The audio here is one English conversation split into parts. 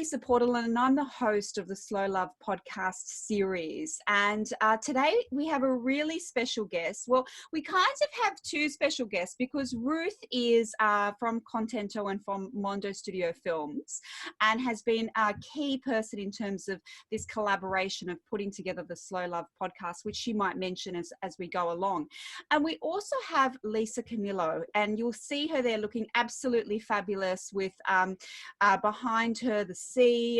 Lisa Portolan and I'm the host of the Slow Love podcast series. And today we have a really special guest. Well, we kind of have two special guests because Ruth is from Contento and from Mondo Studio Films and has been a key person in terms of this collaboration of putting together the Slow Love podcast, which she might mention as we go along. And we also have Lisa Camillo, and you'll see her there looking absolutely fabulous with behind her the sea.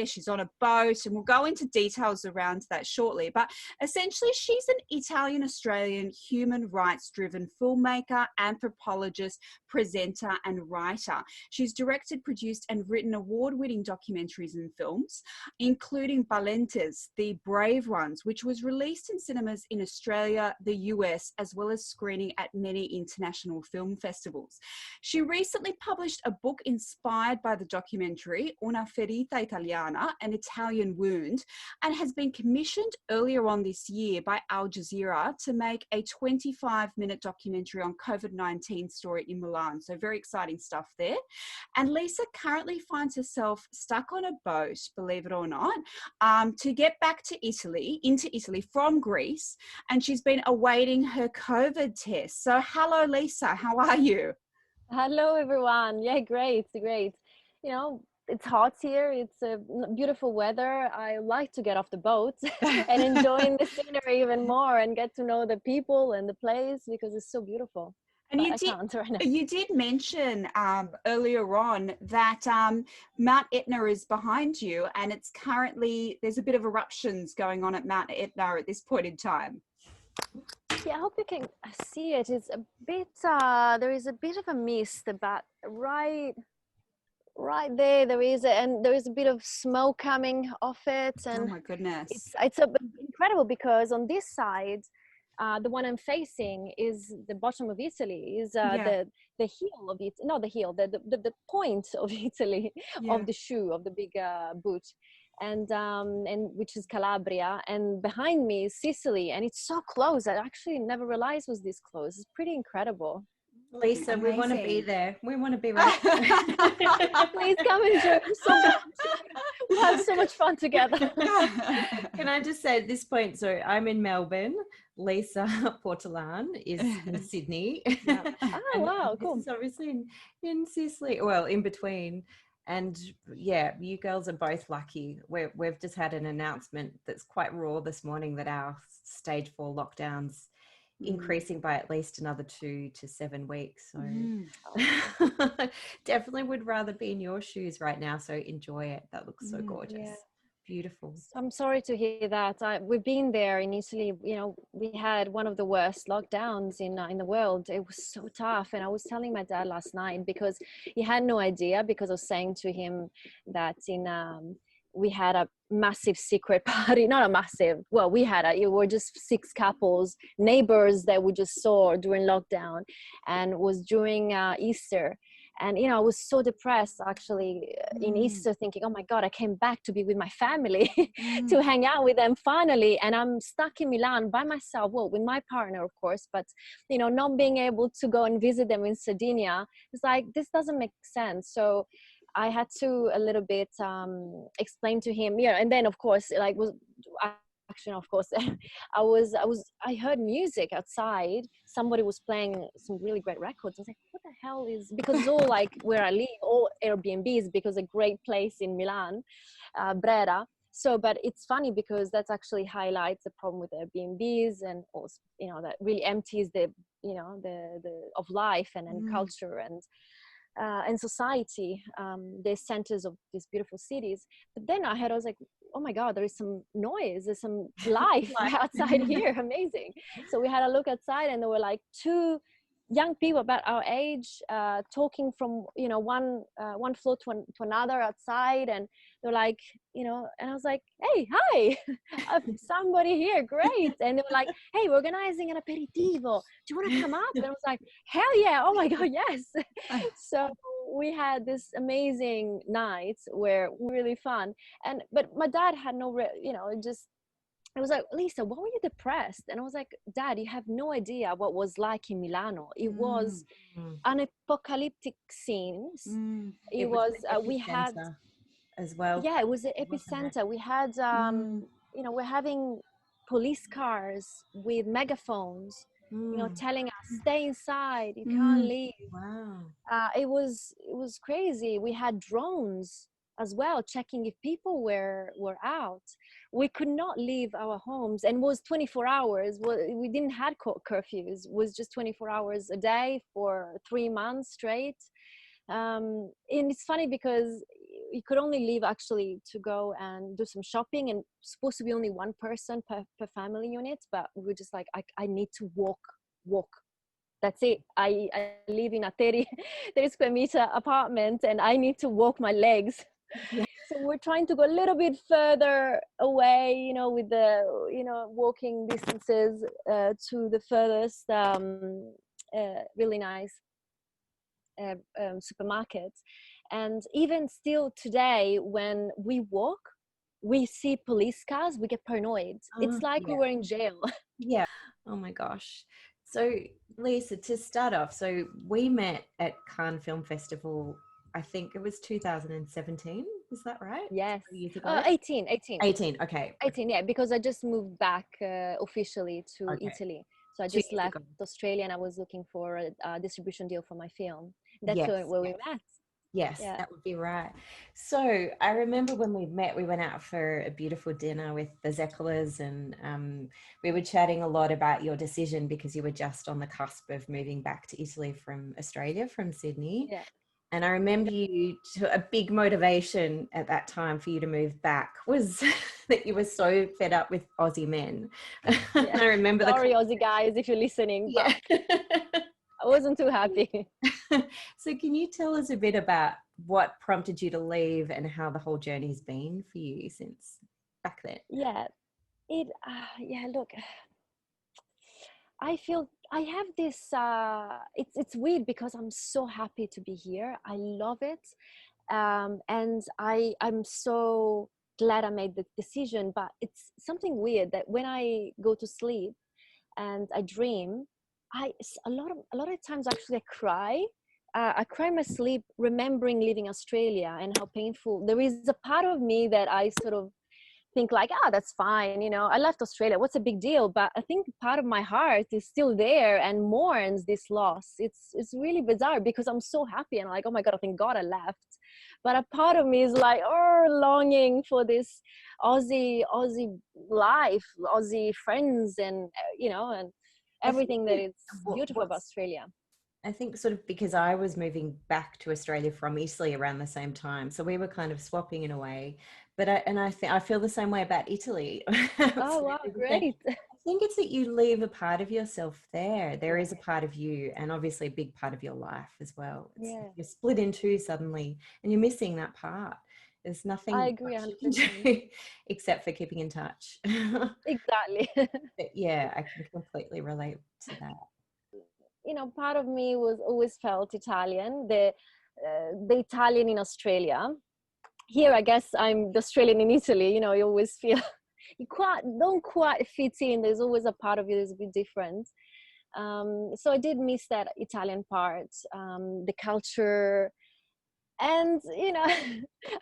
She's on a boat, and we'll go into details around that shortly. But essentially, she's an Italian-Australian human rights-driven filmmaker, anthropologist, presenter, and writer. She's directed, produced, and written award-winning documentaries and films, including Valentes, The Brave Ones, which was released in cinemas in Australia, the US, as well as screening at many international film festivals. She recently published a book inspired by the documentary Una ferita italiana, an Italian wound, and has been commissioned earlier on this year by Al Jazeera to make a 25-minute documentary on COVID-19 story in Milan. So very exciting stuff there. And Lisa currently finds herself stuck on a boat, believe it or not, to get back to into Italy from Greece. And she's been awaiting her COVID test. So hello, Lisa, how are you? Hello, everyone. Yeah, great. You know, it's hot here. It's a beautiful weather. I like to get off the boat and enjoying the scenery even more and get to know the people and the place because it's so beautiful. And you did mention earlier on that Mount Etna is behind you, and it's currently, there's a bit of eruptions going on at Mount Etna at this point in time. Yeah, I hope you can see it. It's a bit, there is a bit of a mist, but right there, there is a bit of smoke coming off it. And oh my goodness. It's incredible because on this side, the one I'm facing is the bottom of Italy, is the heel of it, not the heel, the point of Italy, of the shoe, of the big boot. And which is Calabria, and behind me is Sicily, and it's so close. I actually never realized it was this close. It's pretty incredible. Lisa, amazing. We want to be there. We want to be right there. Please come and join us. We'll have so much fun together. Can I just say at this point, so I'm in Melbourne. Lisa Portolan is in Sydney. Oh, wow, cool. This is obviously in Sicily, well, in between. And yeah, you girls are both lucky. We've just had an announcement that's quite raw this morning that our stage 4 lockdown's increasing by at least another 2 to 7 weeks. So definitely would rather be in your shoes right now. So enjoy it. That looks so gorgeous. Yeah. Beautiful. I'm sorry to hear that. We've been there in Italy. You know, we had one of the worst lockdowns in the world. It was so tough. And I was telling my dad last night because he had no idea, because I was saying to him that we had a massive secret party, not a massive, well, it were just 6 couples, neighbors that we just saw during lockdown, and it was during Easter. And, you know, I was so depressed actually in Easter, thinking, oh my God, I came back to be with my family, to hang out with them finally. And I'm stuck in Milan by myself, well, with my partner, of course, but, you know, not being able to go and visit them in Sardinia. It's like, this doesn't make sense. So I had to a little bit explain to him, and then of course, I heard music outside. Somebody was playing some really great records. I was like, what the hell is, because it's all like where I live, all Airbnbs, because a great place in Milan, Brera. So, but it's funny because that actually highlights the problem with Airbnbs, and also, you know, that really empties the of life and culture and society, the centers of these beautiful cities. But then I was like, oh my God, there is some noise, there's some life outside here, amazing. So we had a look outside, and there were like 2 young people about our age talking from, you know, one floor to another outside, and they're like, you know, and I was like, hey, hi, somebody here, great. And they were like, hey, we're organizing an aperitivo, do you want to come up? And I was like, hell yeah, oh my God, yes. So we had this amazing night where really fun, but my dad had no I was like, Lisa, why were you depressed? And I was like, Dad, you have no idea what was like in Milano. It was an apocalyptic scene. It was we had as well, Yeah, it was the wasn't it? epicenter. We had Mm, we're having police cars with megaphones, mm, telling us stay inside, you can't mm. leave. Wow. It was crazy. We had drones as well, checking if people were out. We could not leave our homes, and it was 24 hours. We didn't had curfews. It was just 24 hours a day for 3 months straight. And it's funny because you could only leave actually to go and do some shopping, and supposed to be only one person per family unit, but we were just like, I need to walk. That's it. I live in a 30 square meter apartment, and I need to walk my legs. Yeah. So we're trying to go a little bit further away, with the, walking distances to the furthest really nice supermarkets. And even still today, when we walk, we see police cars, we get paranoid. It's like we Yeah. were in jail. Yeah. Oh my gosh. So, Lisa, to start off, so we met at Cannes Film Festival, I think it was 2017. Is that right? Yes. 3 years ago? 18. 18. Okay. 18, yeah, because I just moved back officially to Okay. Italy. So I 2 just years left ago. Australia, and I was looking for a distribution deal for my film. That's Yes. where we met. Yes, Yeah. that would be right. So I remember when we met, we went out for a beautiful dinner with the Zecklers, and we were chatting a lot about your decision because you were just on the cusp of moving back to Italy from Australia, from Sydney. Yeah. And I remember a big motivation at that time for you to move back was that you were so fed up with Aussie men. Yeah. I remember Sorry, Aussie guys, if you're listening, but yeah. I wasn't too happy. So can you tell us a bit about what prompted you to leave and how the whole journey's been for you since back then? Yeah. Look, I feel I have this it's weird because I'm so happy to be here. I love it. And I'm so glad I made the decision, but it's something weird that when I go to sleep and I dream, a lot of times actually I cry. I cry in my sleep, remembering leaving Australia and how painful. There is a part of me that I sort of think like, that's fine. I left Australia. What's a big deal? But I think part of my heart is still there and mourns this loss. It's really bizarre because I'm so happy and like, oh my God, I thank God I left. But a part of me is like, longing for this Aussie life, Aussie friends, and and I think everything that is beautiful about what's Australia. I think sort of because I was moving back to Australia from Italy around the same time, so we were kind of swapping in a way. But I feel the same way about Italy. Oh wow, Absolutely the same. great. I think it's that you leave a part of yourself there. There Yeah, is a part of you, and obviously a big part of your life as well. yeah, You're split in two suddenly, and you're missing that part. There's I nothing agree much you can 100%. do except for keeping in touch. Exactly. But yeah, I can completely relate to that. Part of me was always felt Italian, the Italian in Australia. Here, I guess I'm the Australian in Italy. You always feel you don't quite fit in. There's always a part of you that's a bit different. So I did miss that Italian part, the culture, and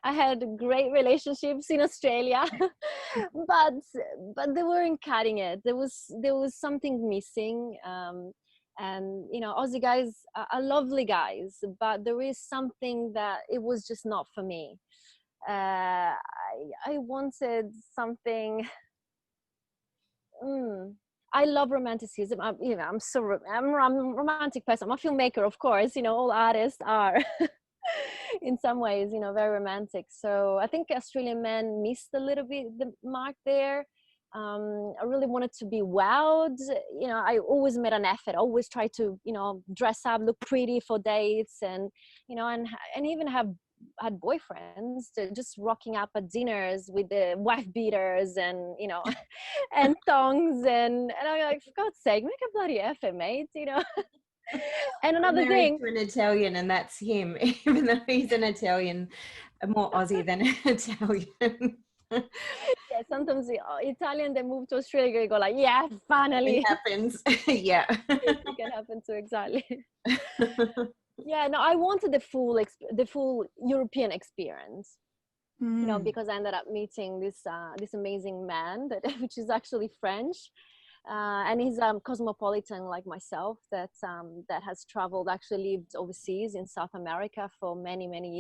I had great relationships in Australia, but they weren't cutting it. There was something missing. And Aussie guys are lovely guys, but there is something that it was just not for me. I wanted something. I love romanticism. I'm a romantic person. I'm a filmmaker, of course. All artists are in some ways, very romantic. So I think Australian men missed a little bit the mark there. I really wanted to be wowed. I always made an effort. I always tried to, dress up, look pretty for dates, and and even had boyfriends just rocking up at dinners with the wife beaters and and thongs, and I'm like, for God's sake, make a bloody effort, mate. And I'm another married thing, to an Italian, and that's him, even though he's an Italian, more Aussie than an Italian. yeah, sometimes the Italian they move to Australia, you go like, yeah, It finally. happens. Yeah. It can happen too, exactly. Yeah, no, I wanted the full European experience. you know, Mm. because I ended up meeting this amazing man that which is actually French, and he's cosmopolitan like myself, that has traveled, actually lived overseas in South America for many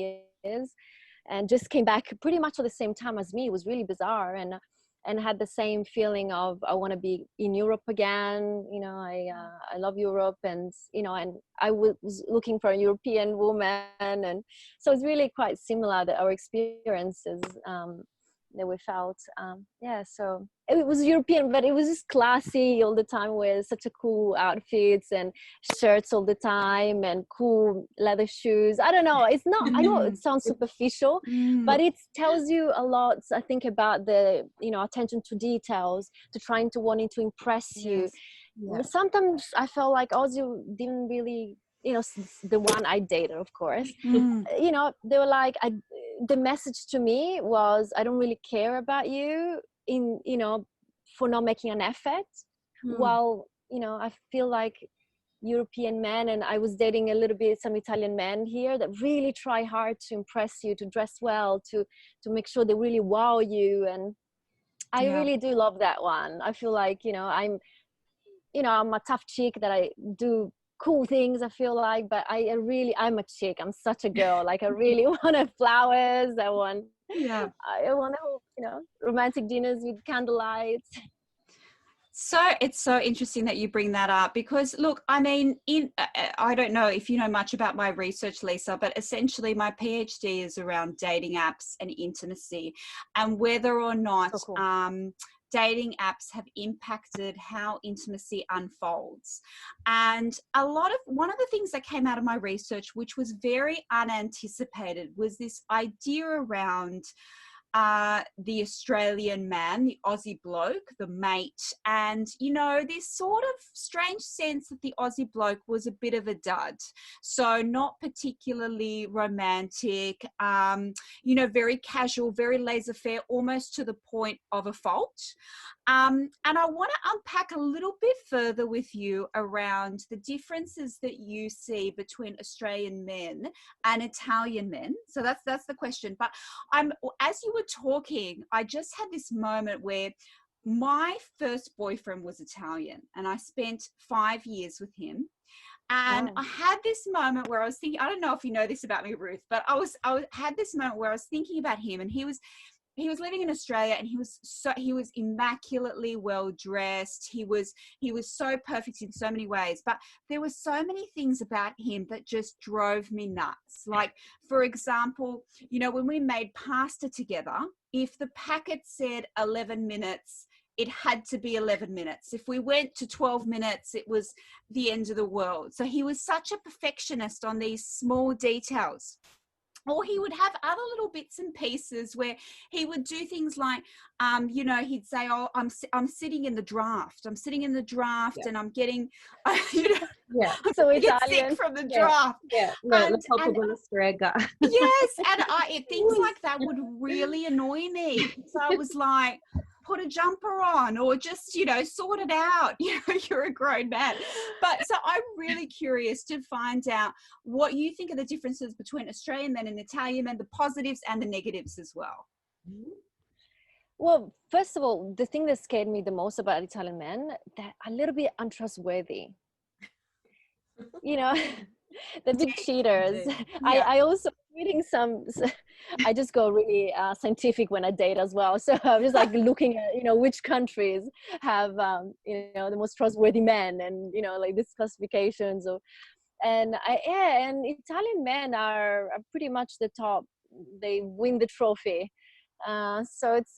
years, and just came back pretty much at the same time as me. It was really bizarre, and had the same feeling of, I want to be in Europe again. You know, I love Europe, and you know, and I was looking for a European woman, and so it's really quite similar, that our experiences that we felt. Yeah, so it was European, but it was just classy all the time, with such a cool outfits and shirts all the time, and cool leather shoes. I don't know, it's not, I know it sounds superficial, but it tells you a lot, I think, about the, you know, attention to details, to trying to wanting to impress you. Yeah. Sometimes I felt like Aussie didn't really, you know, the one I dated, of course, you know, they were like, the message to me was, I don't really care about you, in, you know, for not making an effort. While, you know, I feel like European men, and I was dating a little bit some Italian men here, that really try hard to impress you, to dress well, to make sure they really wow you. And I really do love that one. I feel like, you know, I'm a tough chick, that I do cool things, I feel like, but I'm a chick, I'm such a girl. Like, I really want flowers, I want you know, romantic dinners with candlelight. So it's so interesting that you bring that up, because look, I mean, I don't know if you know much about my research, Lisa, but essentially my PhD is around dating apps and intimacy, and whether or not So cool. dating apps have impacted how intimacy unfolds. And one of the things that came out of my research, which was very unanticipated, was this idea around the Australian man, the Aussie bloke, the mate, and, you know, this sort of strange sense that the Aussie bloke was a bit of a dud. So not particularly romantic, you know, very casual, very laissez-faire, almost to the point of a fault. And I want to unpack a little bit further with you around the differences that you see between Australian men and Italian men. So that's the question. But as you were talking, I just had this moment where my first boyfriend was Italian, and I spent 5 years with him. And Wow. I had this moment where I was thinking, I don't know if you know this about me, Ruth, but I had this moment where I was thinking about him, and he was living in Australia, and he was immaculately well dressed. He was so perfect in so many ways, but there were so many things about him that just drove me nuts. Like, for example, you know, when we made pasta together, if the packet said 11 minutes, it had to be 11 minutes. If we went to 12 minutes, it was the end of the world. So he was such a perfectionist on these small details. Or he would have other little bits and pieces where he would do things like, you know, he'd say, "Oh, I'm sitting in the draft. I'm sitting in the draft, and I'm getting, you know, I'm So gonna get sick Italian. from the draft." La And colpa la strega. yes, and things like that would really annoy me. So I was like, put a jumper on, or just, you know, sort it out. You know, you're a grown man. But so I'm really curious to find out what you think are the differences between Australian men and Italian men, the positives and the negatives as well. Well, first of all, the thing that scared me the most about Italian men, they're a little bit untrustworthy. You know, the big cheaters. Yeah. I also reading I just go really scientific when I date as well. So I'm just like looking at, you know, which countries have, you know, the most trustworthy men, and, you know, like these classifications of, and Italian men are pretty much the top. They win the trophy. So it's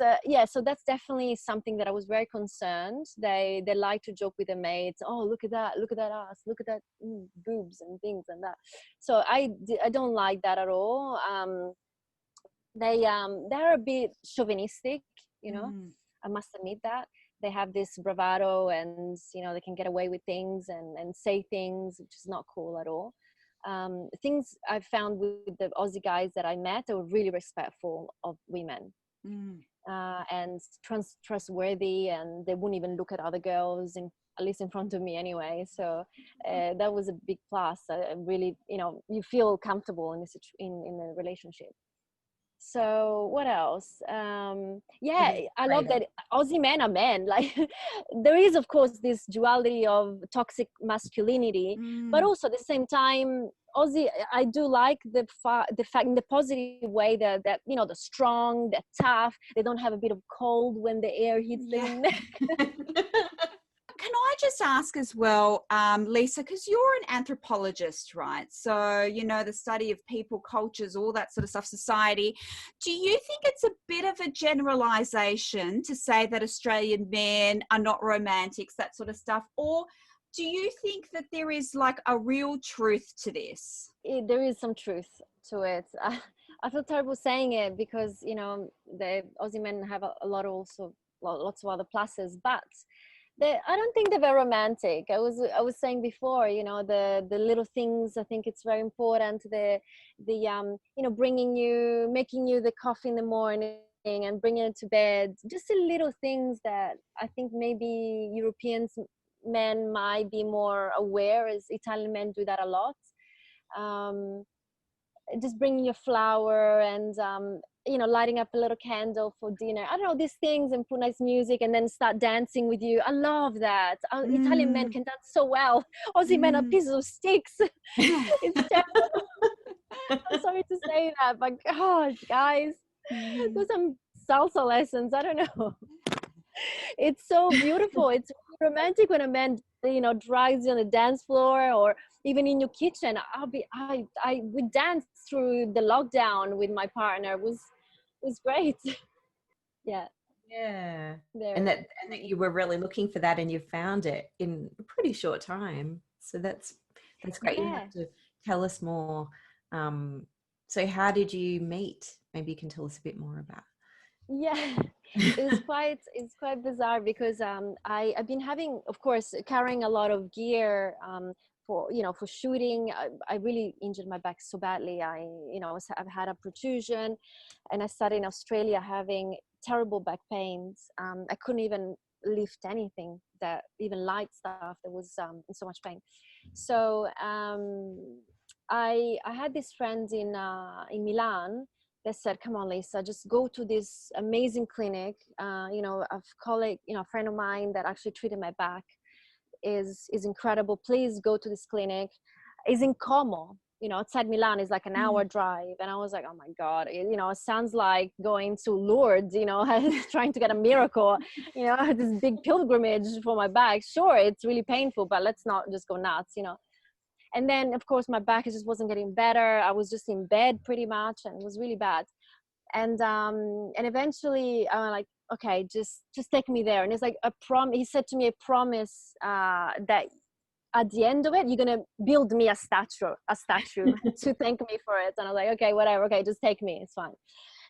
so that's definitely something that I was very concerned. They like to joke with their mates. Oh, look at that ass, look at that boobs and things and that. So I don't like that at all. They're a bit chauvinistic, you know. I must admit that they have this bravado, and, you know, they can get away with things and say things which is not cool at all. Things I found with the Aussie guys that I met, they were really respectful of women, and trustworthy, and they wouldn't even look at other girls, at least in front of me anyway. So that was a big plus. Really, you know, you feel comfortable in a relationship. So what else? Yeah, Living I love freedom. that Aussie men are men. Like there is, of course, this duality of toxic masculinity, but Mm. also at the same time, Aussie, I do like the fact in the positive way that you know, the strong, the tough. They don't have a bit of cold when the air hits Yeah. their neck. Can I just ask as well, Lisa, because you're an anthropologist, right? So, you know, the study of people, cultures, all that sort of stuff, society. Do you think it's a bit of a generalization to say that Australian men are not romantics, that sort of stuff? Or do you think that there is like a real truth to this? There is some truth to it. I feel terrible saying it because, you know, the Aussie men have a lot of also lots of other pluses, but I don't think they're very romantic. I was saying before, you know, the little things. I think it's very important. The you know, making you the coffee in the morning and bringing it to bed. Just the little things that I think maybe Europeans men might be more aware, as Italian men do that a lot. Um, just bringing your flower and you know, lighting up a little candle for dinner. I don't know, these things, and put nice music and then start dancing with you. I love that. Italian men Mm, can dance so well. Aussie men are mm. pieces of sticks. It's terrible. I'm sorry to say that, but gosh, guys, do some salsa lessons. I don't know. It's so beautiful. It's romantic when a man, you know, drags you on the dance floor or even in your kitchen. I we danced through the lockdown with my partner. It was great. Yeah, Yeah. there. And that you were really looking for that and you found it in a pretty short time. So that's great. You Yeah, have to tell us more. Um, so how did you meet? Maybe you can tell us a bit more about. yeah. It's quite bizarre because I've been having, of course, carrying a lot of gear for, you know, for shooting. I really injured my back so badly. I've had a protrusion, and I started in Australia having terrible back pains. I couldn't even lift anything, that even light stuff, that was in so much pain. So I had this friend in Milan that said, "Come on, Lisa, just go to this amazing clinic." You know, a friend of mine that actually treated my back is incredible. Please go to this clinic. It's in Como, you know, outside Milan. Is like an Mm. hour drive. And I was like, oh my God, you know, it sounds like going to Lourdes, you know, trying to get a miracle, you know, this big pilgrimage for my back. Sure, it's really painful, but let's not just go nuts, you know. And then, of course, my back just wasn't getting better. I was just in bed pretty much, and it was really bad. And eventually, like, okay, just take me there. And it's like he said to me, a promise that at the end of it, you're gonna build me a statue to thank me for it. And I was like, okay, whatever, okay, just take me, it's fine.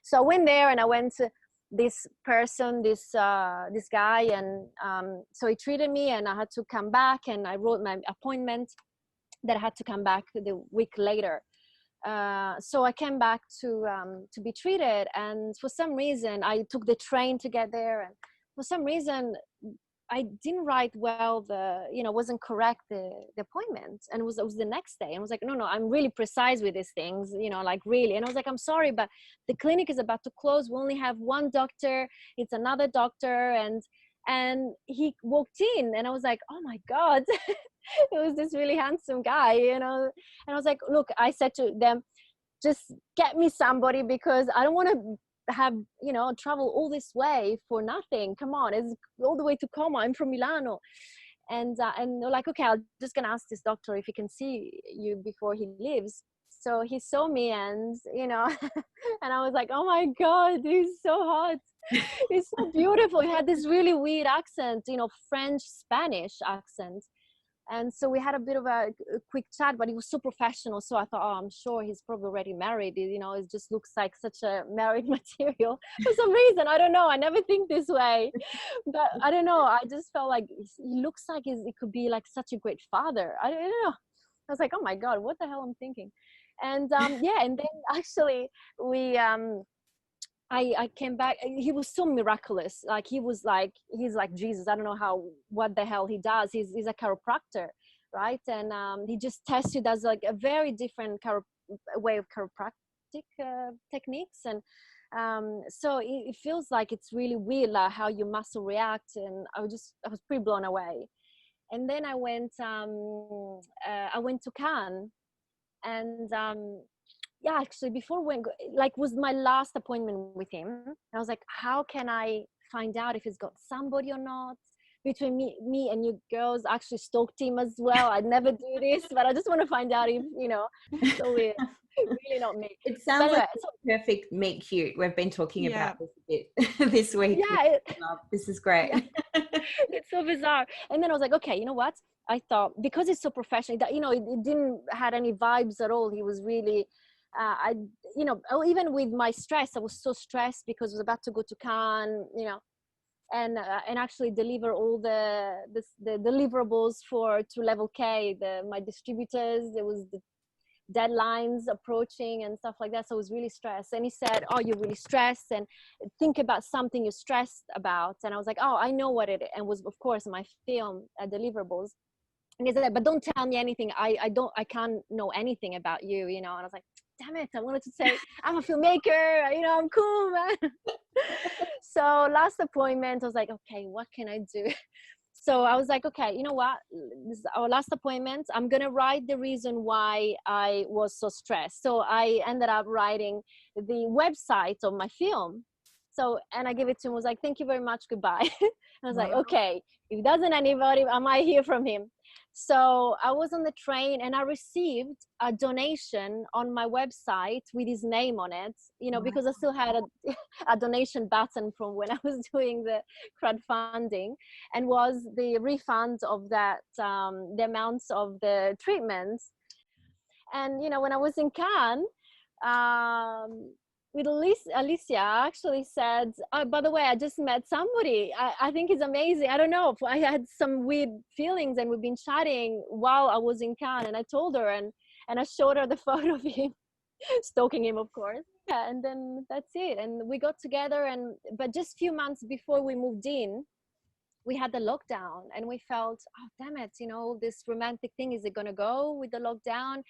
So I went there, and I went to this person, this guy, and so he treated me, and I had to come back, and I wrote my appointment that I had to come back the week later. So I came back to be treated, and for some reason I took the train to get there, and for some reason I didn't write well, wasn't correct, the appointment, and it was the next day. And I was like, no, I'm really precise with these things, you know, like really. And I was like, I'm sorry, but the clinic is about to close. We only have one doctor. It's another doctor, and he walked in, and I was like, oh my God. It was this really handsome guy, you know. And I was like, look, I said to them, just get me somebody, because I don't want to have, you know, travel all this way for nothing. Come on, it's all the way to Como. I'm from Milano. And they're like, okay, I'm just gonna ask this doctor if he can see you before he leaves. So he saw me, and you know, and I was like, oh my God, he's so hot. He's so beautiful. He had this really weird accent, you know, French Spanish accent. And so we had a bit of a quick chat, but he was so professional. So I thought, oh, I'm sure he's probably already married. You know, it just looks like such a married material for some reason. I don't know. I never think this way, but I don't know. I just felt like he looks like he could be like such a great father. I don't know. I was like, oh my God, what the hell I'm thinking? And yeah, and then actually we I came back. He was so miraculous. Like he's like Jesus. I don't know what the hell he does. He's a chiropractor, right? And he just tests you. Does like a very different way of chiropractic, artistic techniques. And so it feels like it's really weird, like how your muscle react. And I was pretty blown away. And then I went to Cannes, and yeah, actually before when, like, was my last appointment with him. I was like, how can I find out if he's got somebody or not? Between me and you girls actually stalked him as well. I'd never do this, but I just want to find out if, so weird. Really not me. It sounds anyway, like a perfect meet cute. We've been talking about this a bit this week. Yeah, This is great. Yeah. It's so bizarre. And then I was like, okay, you know what? I thought, because it's so professional, that it didn't had any vibes at all. He was really even with my stress, I was so stressed because I was about to go to Cannes, and actually deliver all the deliverables to Level K, my distributors. There was the deadlines approaching and stuff like that, so I was really stressed. And he said, oh, you're really stressed, and think about something you're stressed about. And I was like, oh, I know what it is. And was, of course, my film deliverables. And he said, but don't tell me anything. I can't know anything about you, And I was like, damn it, I wanted to say I'm a filmmaker, I'm cool, man. So last appointment, I was like, okay, what can I do? So I was like, okay, you know what? This is our last appointment. I'm going to write the reason why I was so stressed. So I ended up writing the website of my film. So, and I gave it to him, was like, thank you very much, goodbye. I was like, okay, if he doesn't anybody, I might hear from him. So I was on the train and I received a donation on my website with his name on it, because I still had a donation button from when I was doing the crowdfunding, and was the refund of that, the amounts of the treatments. And, when I was in Cannes, with Alicia actually said, oh, by the way, I just met somebody. I think he's amazing. I don't know. I had some weird feelings, and we've been chatting while I was in Cannes, and I told her, and I showed her the photo of him, stalking him, of course. Yeah, and then that's it. And we got together, but just a few months before we moved in, we had the lockdown, and we felt, oh, damn it, this romantic thing, is it going to go with the lockdown?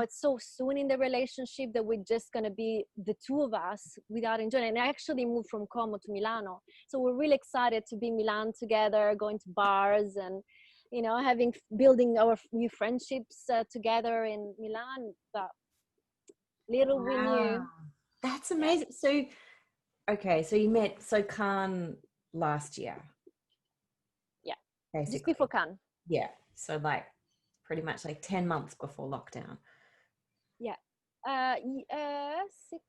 It's so soon in the relationship that we're just going to be the two of us without enjoying. And I actually moved from Como to Milano. So we're really excited to be in Milan together, going to bars and, building our new friendships together in Milan. But little we knew. That's amazing. Yeah. So you met Cannes last year. Basically. Just before Cannes. Yeah. So pretty much 10 months before lockdown. Yeah. 6.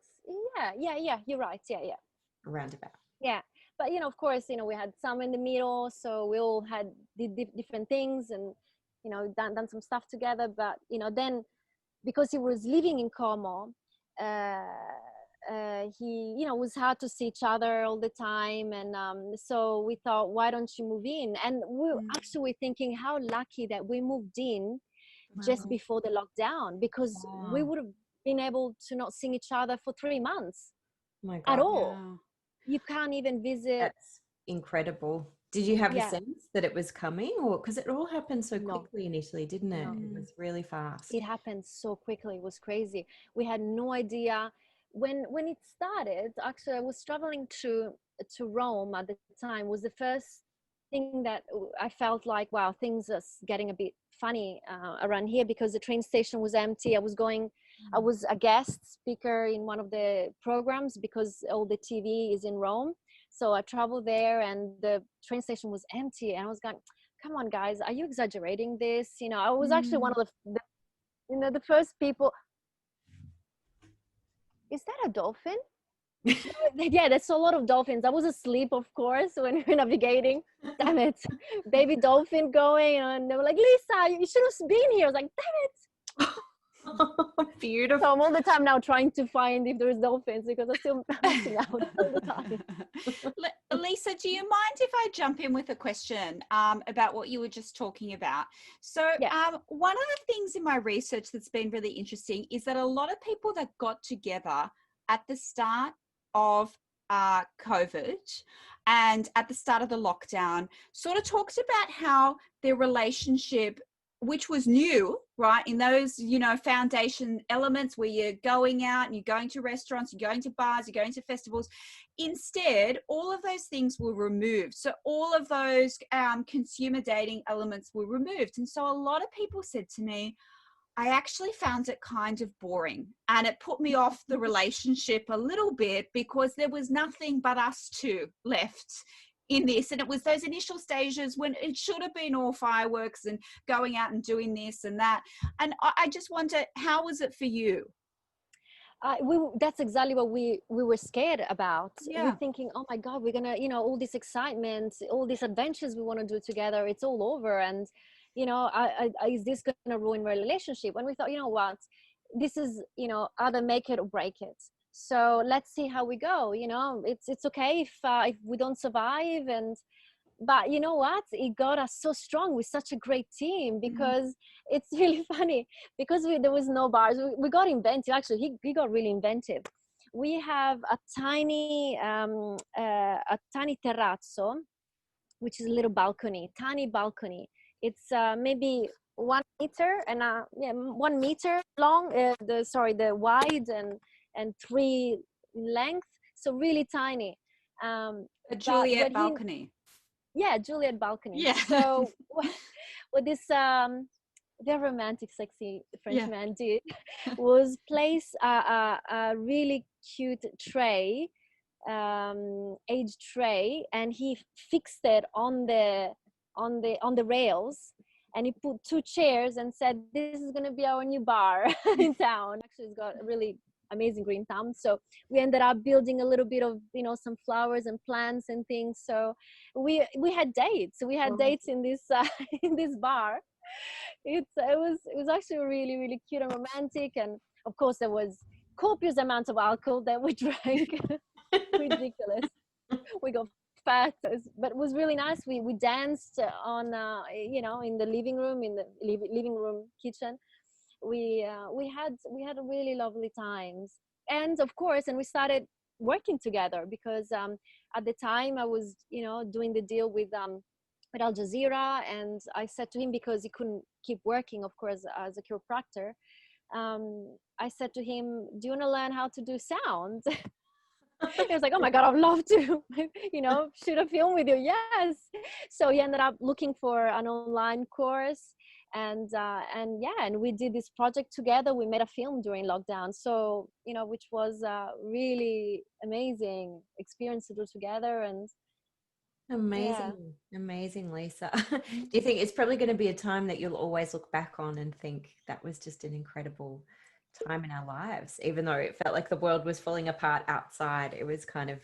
Yeah. You're right. Yeah. Around about. Yeah. But, of course, we had some in the middle. So we all did different things and, done some stuff together. But, then because he was living in Como, he was hard to see each other all the time, and so we thought, why don't you move in? And we were actually thinking how lucky that we moved in just before the lockdown, because we would have been able to not see each other for 3 months at all. You can't even visit. That's incredible. Did you have a sense that it was coming, or because it all happened so quickly initially, didn't it? It was really fast. It happened so quickly. It was crazy. We had no idea. When it started, actually, I was traveling to Rome at the time. Was the first thing that I felt like, wow, things are getting a bit funny around here, because the train station was empty. I was a guest speaker in one of the programs because all the TV is in Rome. So I traveled there, and the train station was empty. And I was going, come on, guys, are you exaggerating this? I was actually one of the first people. Is that a dolphin? Yeah, there's a lot of dolphins. I was asleep, of course, when we were navigating. Damn it. Baby dolphin going. And they were like, Lisa, you should have been here. I was like, damn it. Beautiful. So I'm all the time now trying to find if there's dolphins, because I'm still missing out all the time. Lisa, do you mind if I jump in with a question about what you were just talking about? So one of the things in my research that's been really interesting is that a lot of people that got together at the start of COVID and at the start of the lockdown sort of talked about how their relationship which was new, right? In those, you know, foundation elements where you're going out and you're going to restaurants, you're going to bars, you're going to festivals. Instead, all of those things were removed. So all of those consumer dating elements were removed. And so a lot of people said to me, I actually found it kind of boring, and it put me off the relationship a little bit because there was nothing but us two left in this. And it was those initial stages when it should have been all fireworks and going out and doing this and that. And I just wonder, how was it for you? That's exactly what we were scared about. Yeah. We're thinking, oh my God, we're gonna, you know, all this excitement, all these adventures we want to do together, it's all over. And, you know, is this gonna ruin my relationship? And we thought, you know what, this is, you know, either make it or break it. So let's see how we go. You know, it's okay if we don't survive. And but you know what, it got us so strong with such a great team, because it's really funny, because there was no bars. We got inventive. Actually, he got really inventive. We have a tiny terrazzo, which is a little balcony, tiny balcony. It's maybe 1 meter and 1 meter long, the wide, and 3 length, so really tiny. A Juliet balcony. Yeah, Juliet balcony. Yeah. So what this very romantic, sexy French man did was place a really cute tray, aged tray, and he fixed it on the rails, and he put 2 chairs and said, "This is gonna be our new bar in town." Actually, it's got a really amazing green thumb. So we ended up building a little bit of, you know, some flowers and plants and things. So we had dates. We had dates in this in this bar. It was actually really, really cute and romantic. And of course, there was copious amounts of alcohol that we drank. Ridiculous. We got fat, but it was really nice. We danced on you know, in the living room, in the living room kitchen. We had a really lovely times. And of course, and we started working together, because at the time I was, you know, doing the deal with Al Jazeera, and I said to him, because he couldn't keep working, of course, as a chiropractor, I said to him, "Do you want to learn how to do sound?" He was like, "Oh my God, I'd love to, you know, shoot a film with you." Yes. So he ended up looking for an online course, and we did this project together. We made a film during lockdown, so, you know, which was a really amazing experience to do together. And amazing, Lisa. Do you think it's probably going to be a time that you'll always look back on and think that was just an incredible time in our lives, even though it felt like the world was falling apart outside? It was kind of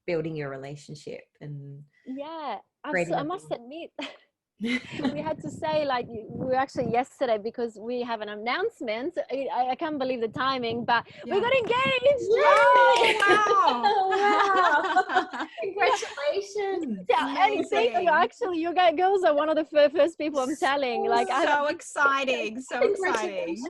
building your relationship and I must admit, we had to say, like, we actually yesterday, because we have an announcement. I can't believe the timing, but we got engaged. Wow. Congratulations. Anything. Actually, you guys girls are one of the first people I'm telling. Like, so exciting. I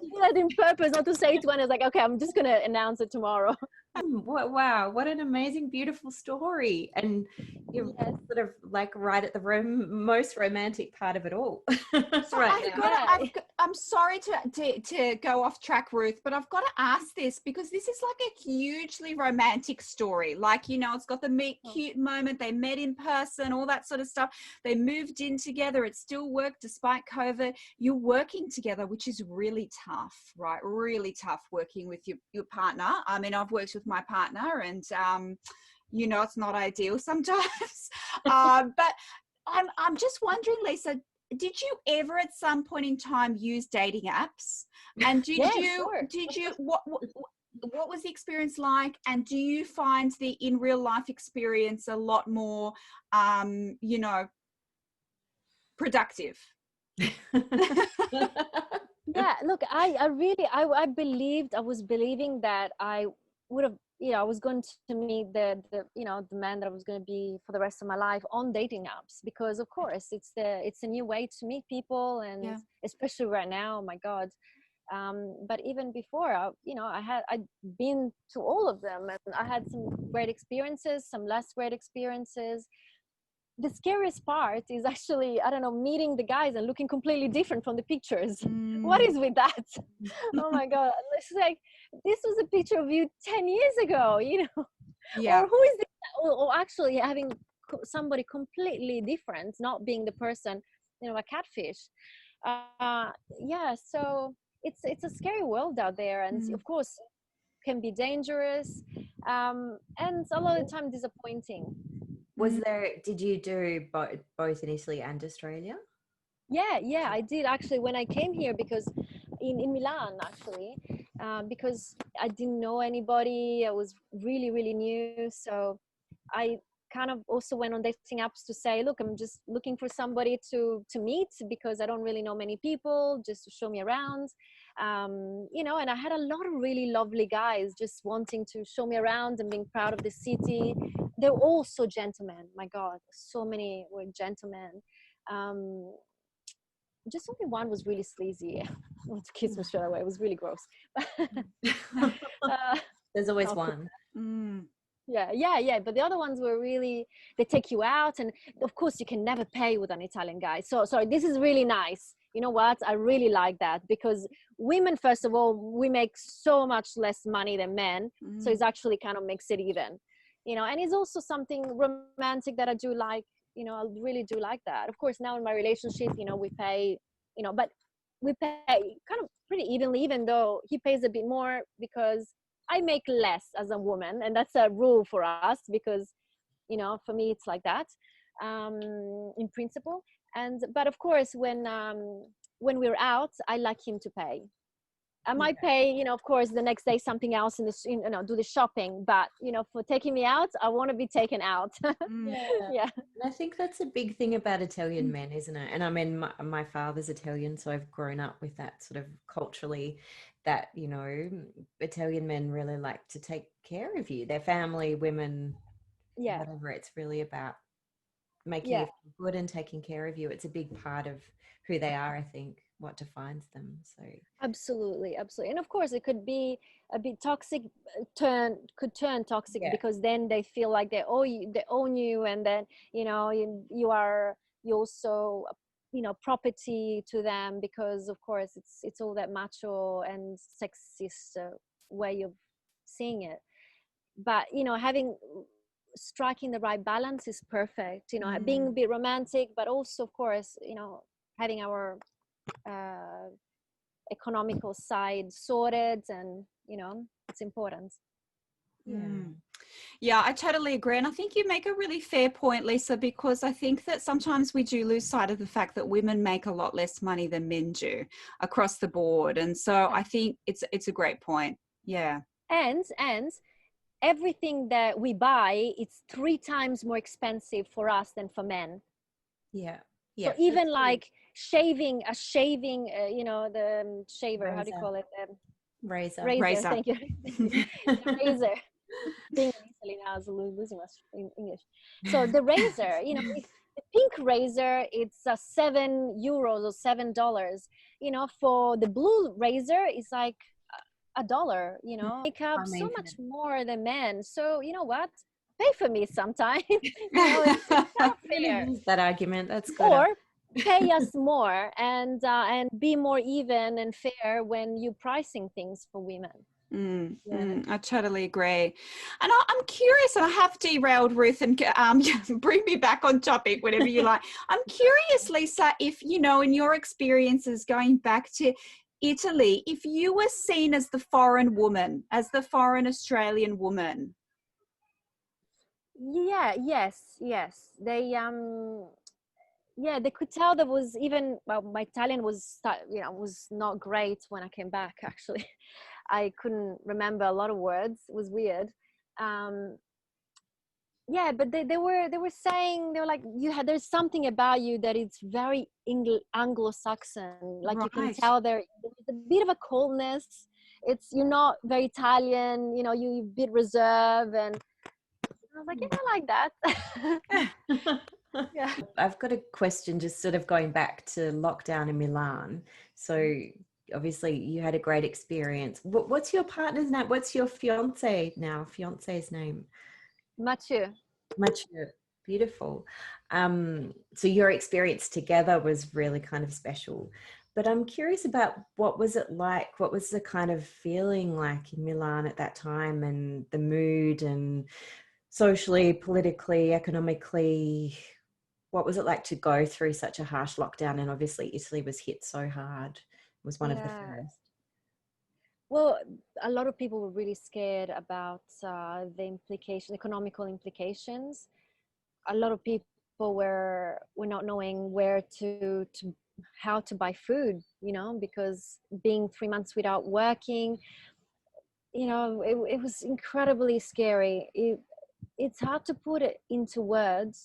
did that in purpose, not to say it when it's like, okay, I'm just gonna announce it tomorrow. Wow, what an amazing, beautiful story. And you're sort of like right at the most romantic part of it all. I'm sorry to go off track, Ruth, but I've got to ask this, because this is like a hugely romantic story. Like, you know, it's got the meet cute moment. They met in person, all that sort of stuff. They moved in together. It still worked despite COVID. You're working together, which is really tough, right? Really tough working with your partner. I mean, I've worked with my partner, and you know, it's not ideal sometimes. But I'm just wondering, Lisa, did you ever at some point in time use dating apps? And did you what was the experience like? And do you find the in real life experience a lot more you know, productive? Yeah, look, I believed, I was believing that I would have, you know, I was going to meet the you know, the man that I was going to be for the rest of my life on dating apps, because of course it's a new way to meet people, and especially right now, oh my God. But even before, you know, I'd been to all of them, and I had some great experiences, some less great experiences. the scariest part is actually, I don't know, meeting the guys and looking completely different from the pictures. What is with that? Oh my God. It's like, this was a picture of you 10 years ago, you know? Yeah. Or who is this? Or actually having somebody completely different, not being the person, you know, a catfish. Yeah, so it's a scary world out there. And of course, can be dangerous, and a lot of the time disappointing. Did you do both in Italy and Australia? Yeah, I did actually when I came here, because in Milan actually, because I didn't know anybody. I was really new, so I kind of also went on dating apps to say, look, I'm just looking for somebody to meet, because I don't really know many people, just to show me around. You know, and I had a lot of really lovely guys just wanting to show me around and being proud of the city. They're all so gentlemen. My God, so many were gentlemen. Just only one was really sleazy. I wanted to kiss him straight away. It was really gross. There's always one. Yeah. But the other ones were really, they take you out, and of course you can never pay with an Italian guy. So this is really nice. You know what? I really like that, because women, first of all, we make so much less money than men. So it's actually kind of makes it even, you know, and it's also something romantic that I do like, you know, I really do like that. Of course, now in my relationship, you know, we pay, you know, but we pay kind of pretty evenly, even though he pays a bit more because I make less as a woman, and that's a rule for us, because, you know, for me it's like that, in principle. But of course, when we're out, I like him to pay. I might pay, you know, of course, the next day something else you know, do the shopping. But, you know, for taking me out, I want to be taken out. Yeah. And I think that's a big thing about Italian men, isn't it? And I mean, my father's Italian, so I've grown up with that sort of culturally, that, you know, Italian men really like to take care of you, their family, women, whatever. It's really about making you feel good and taking care of you. It's a big part of who they are, I think, what defines them. So Absolutely. And of course it could be a bit toxic, could turn toxic, because then they feel like they own you, and then, you know, you also, you know, property to them, because of course it's all that macho and sexist way of seeing it. But, you know, striking the right balance is perfect, you know, being a bit romantic, but also, of course, you know, having our economical side sorted, and, you know, it's important. Yeah, I totally agree. And I think you make a really fair point, Lisa, because I think that sometimes we do lose sight of the fact that women make a lot less money than men do across the board. And so I think it's a great point. Yeah. And everything that we buy, it's 3 times more expensive for us than for men. So even like shaving, you know, the shaver, razor. How do you call it? Razor. Thank you. The razor. Being in Italy now is losing us in English. So the razor, you know, if the pink razor, it's €7 or $7. You know, for the blue razor, it's like $1. You know, make up so much more than men. So you know what? Pay for me sometime. You know, it's not fair. Use that argument. That's good. Or pay us more, and be more even and fair when you're pricing things for women. I totally agree. And I'm curious, and I have derailed Ruth, and bring me back on topic whenever you like. I'm curious, Lisa, if, you know, in your experiences going back to Italy, if you were seen as the foreign woman, as the foreign Australian woman. Yes. They they could tell there was even, well, my Italian was, you know, was not great when I came back, actually. I couldn't remember a lot of words. It was weird. But they were saying, they were like, there's something about you that it's very Anglo-Saxon. Like, you can tell there's a bit of a coldness. You're not very Italian, you know, you're a bit reserved, and I was like, I like that. Yeah. I've got a question, just sort of going back to lockdown in Milan. So obviously you had a great experience. What's your partner's name? What's your fiance's name? Mathieu. beautiful. So your experience together was really kind of special. But I'm curious about, what was it like? What was the kind of feeling like in Milan at that time, and the mood, and socially, politically, economically? What was it like to go through such a harsh lockdown? And obviously Italy was hit so hard. It was one of the Yeah. first. Well, a lot of people were really scared about the economical implications. A lot of people were not knowing where to how to buy food, you know, because being 3 months without working, you know, it was incredibly scary. It's hard to put it into words.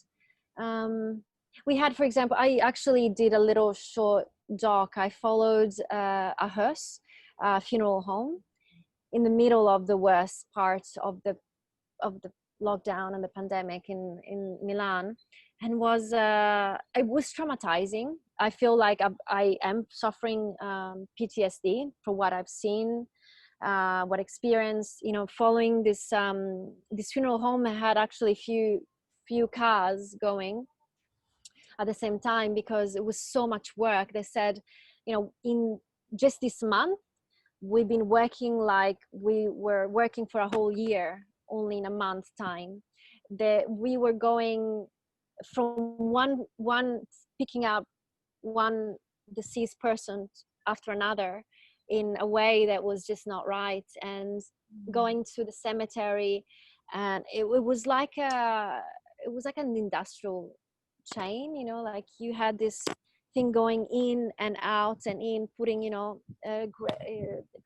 We had, for example, I actually did a little short doc. I followed a hearse, a funeral home, in the middle of the worst parts of the lockdown and the pandemic in Milan, and it was traumatizing. I feel like I am suffering PTSD for what I've seen, what experienced. You know, following this funeral home had actually few cars going at the same time because it was so much work. They said, you know, in just this month we've been working like we were working for a whole year only in a month's time. That we were going from one picking up one deceased person after another in a way that was just not right, and going to the cemetery, and it was like an industrial chain, you know, like you had this thing going in and out and in, putting, you know,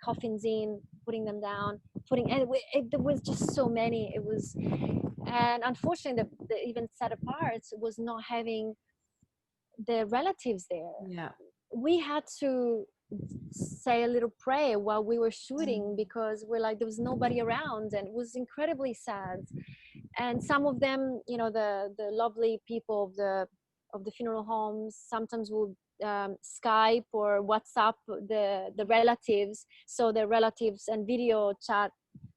coffins in, putting them down, there was just so many. It was, and unfortunately the even sadder part was not having the relatives there. Yeah. We had to say a little prayer while we were shooting because we're like, there was nobody around, and it was incredibly sad. And some of them, you know, the lovely people of the funeral homes sometimes would Skype or WhatsApp the relatives, so the relatives, and video chat,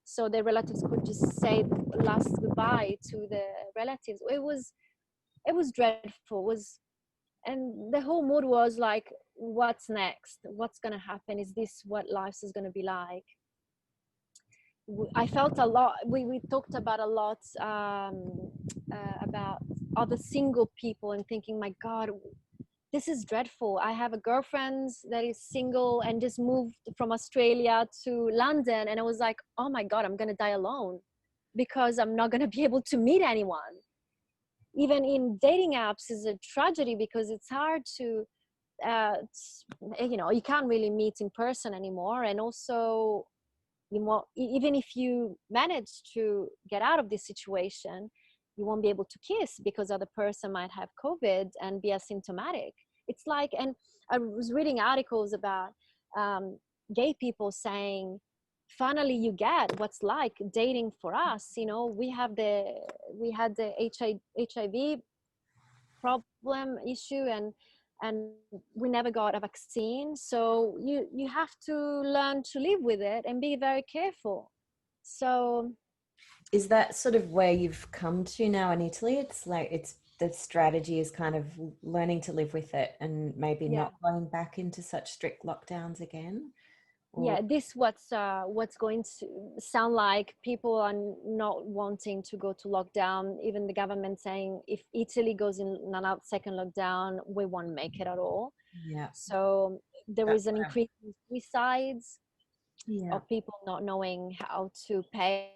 so the relatives could just say last goodbye to the relatives. It was dreadful. It was, and the whole mood was like, what's next? What's gonna happen? Is this what life is gonna be like? I felt a lot. We talked about a lot about other single people, and thinking, my God, this is dreadful. I have a girlfriend that is single and just moved from Australia to London, and I was like, oh my God, I'm gonna die alone because I'm not gonna be able to meet anyone. Even in dating apps is a tragedy because it's hard to you know, you can't really meet in person anymore, and also even if you manage to get out of this situation, you won't be able to kiss because the other person might have COVID and be asymptomatic. It's like, and I was reading articles about gay people saying, finally you get what's like dating for us. You know, we had the HIV problem issue, and we never got a vaccine, so you have to learn to live with it and be very careful. So Is that sort of where you've come to now in Italy? It's like, it's the strategy is kind of learning to live with it, and maybe yeah, not going back into such strict lockdowns again? yeah, Or this what's going to sound like people are not wanting to go to lockdown. Even the government saying if Italy goes in another second lockdown, we won't make it at all. yeah, So there that's is an increase in suicides, yeah. of people not knowing how to pay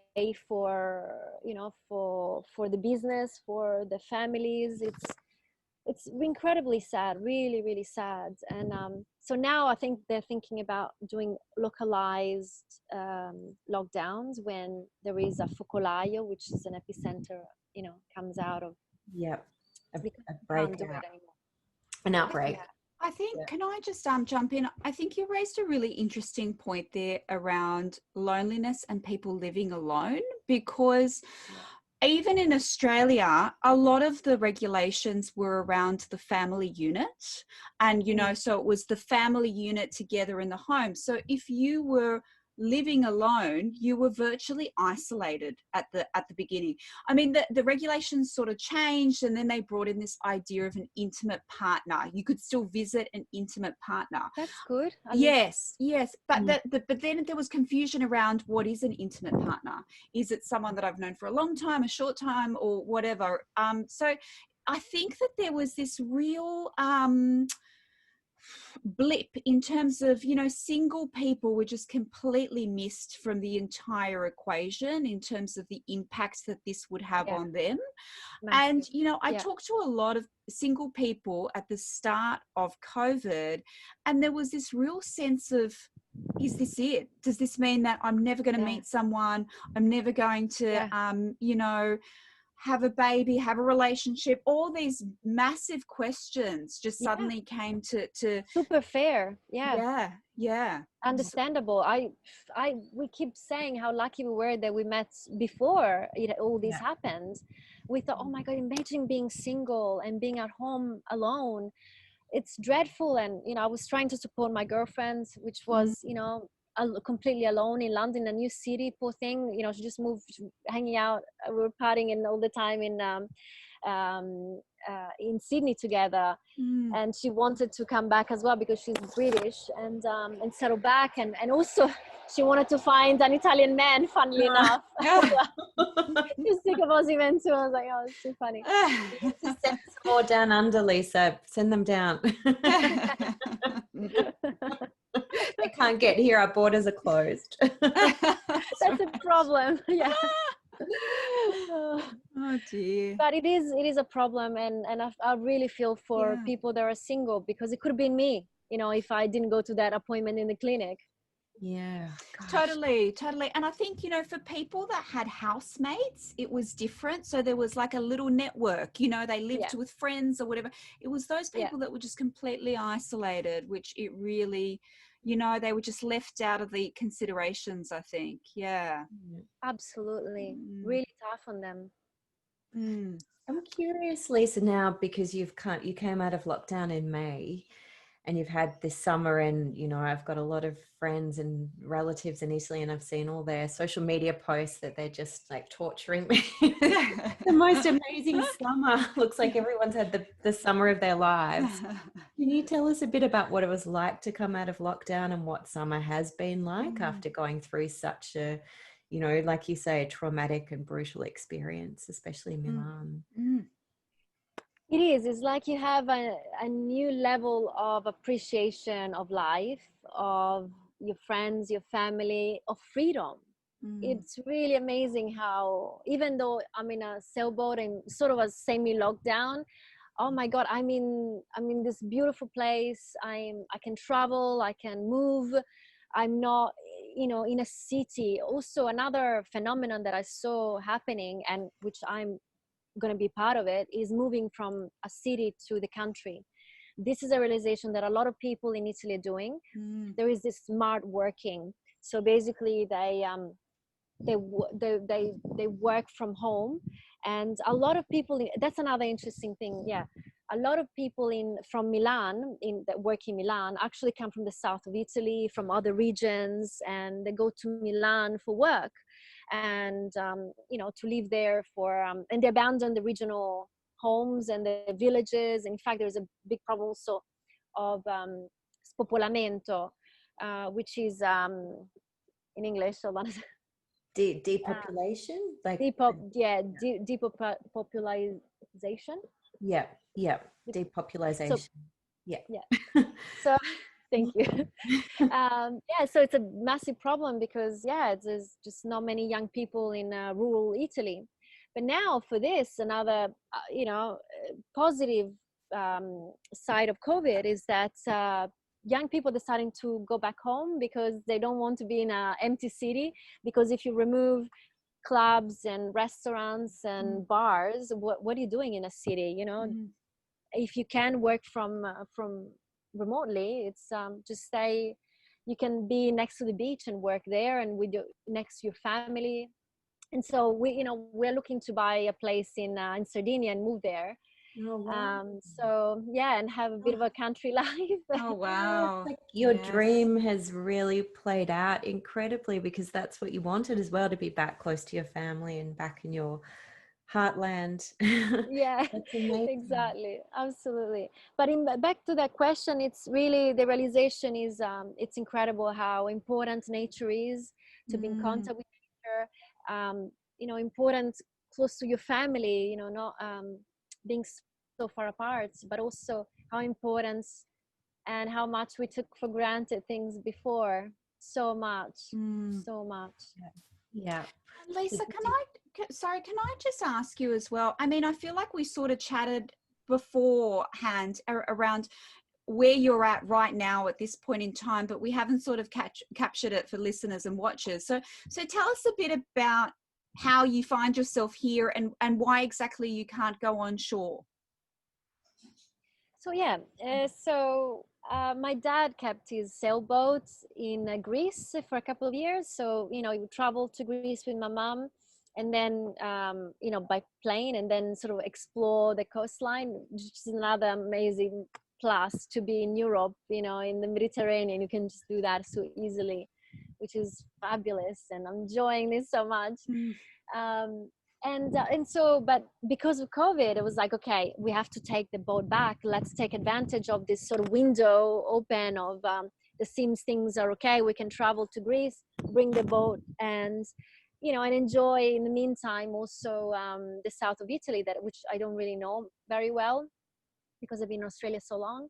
for, you know, for the business, for the families. It's incredibly sad, really, really sad. And so now I think they're thinking about doing localized lockdowns when there is a focolaio, which is an epicenter, you know, comes out of, Yeah, a because you can't do breakout, it anymore. an outbreak. I think, Yeah. can I just jump in? I think you raised a really interesting point there around loneliness and people living alone, because even in Australia, a lot of the regulations were around the family unit. And, you know, so it was the family unit together in the home. So if you were living alone, you were virtually isolated at the beginning. I mean, the regulations sort of changed, and then they brought in this idea of an intimate partner. You could still visit an intimate partner. That's good. Yes, but but then there was confusion around what is an intimate partner. Is it someone that I've known for a long time, a short time, or whatever? So I think that there was this real blip in terms of, you know, single people were just completely missed from the entire equation in terms of the impacts that this would have on them. Massive. And, you know, I talked to a lot of single people at the start of COVID, and there was this real sense of, is this it? Does this mean that I'm never going to meet someone? I'm never going to, you know, have a baby, have a relationship? All these massive questions just suddenly came to super fair. Understandable. We keep saying how lucky we were that we met before all this happened. We thought, oh my God, imagine being single and being at home alone. It's dreadful. And, you know, I was trying to support my girlfriend, which was, you know, completely alone in London, a new city, poor thing. You know, she just moved, hanging out. We were partying all the time in Sydney together, and she wanted to come back as well because she's British and settle back, and also she wanted to find an Italian man, funnily enough. She's sick of Aussie men too. I was like, oh, it's too funny. Send some more down under, Lisa. Send them down. They can't get here. Our borders are closed. That's a problem. Yeah. Oh dear. But it is a problem, and I really feel for people that are single, because it could have been me, you know, if I didn't go to that appointment in the clinic. Yeah. Totally. And I think, you know, for people that had housemates, it was different. So there was like a little network, you know, they lived with friends or whatever. It was those people that were just completely isolated, which it really, you know, they were just left out of the considerations, I think. Yeah. Absolutely. Really tough on them. I'm curious, Lisa, now, because you came out of lockdown in May, and you've had this summer, and, you know, I've got a lot of friends and relatives in Italy, and I've seen all their social media posts that they're just like torturing me. The most amazing summer. Looks like everyone's had the summer of their lives. Can you tell us a bit about what it was like to come out of lockdown and what summer has been like after going through such a, you know, like you say, a traumatic and brutal experience, especially in Milan? It is. It's like you have a new level of appreciation of life, of your friends, your family, of freedom. It's really amazing how, even though I'm in a sailboat and sort of a semi-lockdown, oh my God, I'm in this beautiful place. I can travel, I can move. I'm not, you know, in a city. Also, another phenomenon that I saw happening, and which I'm going to be part of it, is moving from a city to the country. This is a realization that a lot of people in Italy are doing. There is this smart working. So basically they work from home, and a lot of people, that's another interesting thing. A lot of people from Milan, that work in Milan, actually come from the south of Italy, from other regions, and they go to Milan for work, and you know, to live there for and they abandon the regional homes and the villages. In fact, there's a big problem also of spopolamento, which is in English, hold on. Depopulation, like depopulation. Depopulation. So, so thank you. So it's a massive problem because there's just not many young people in rural Italy. But now for this, another positive side of COVID is that young people are starting to go back home because they don't want to be in an empty city. Because if you remove clubs and restaurants and bars, what are you doing in a city? You know, if you can work from remotely, it's just stay. You can be next to the beach and work there, and next to your family. And so we're looking to buy a place in Sardinia and move there. Oh, wow. So yeah, and have a bit of a country life. Oh, wow. Like your Yes. dream has really played out incredibly, because that's what you wanted as well, to be back close to your family and back in your heartland. Yeah, That's amazing. exactly, absolutely. But back to that question, it's really the realization is it's incredible how important nature is, to be in Mm. contact with nature. Important close to your family. Not being so far apart, but also how important and how much we took for granted things before. So much, Mm. so much. Yeah. Lisa, sorry, can I just ask you as well? I mean, I feel like we sort of chatted beforehand around where you're at right now at this point in time, but we haven't sort of captured it for listeners and watchers. So tell us a bit about how you find yourself here and why exactly you can't go on shore. So yeah, my dad kept his sailboat in Greece for a couple of years. So he would travel to Greece with my mom, and then by plane, and then sort of explore the coastline, which is another amazing plus to be in Europe. In the Mediterranean, you can just do that so easily, which is fabulous, and I'm enjoying this so much. Mm. But because of COVID, it was like, okay, we have to take the boat back. Let's take advantage of this sort of window open of the seems things are okay. We can travel to Greece, bring the boat, and enjoy in the meantime also the south of Italy, which I don't really know very well because I've been in Australia so long.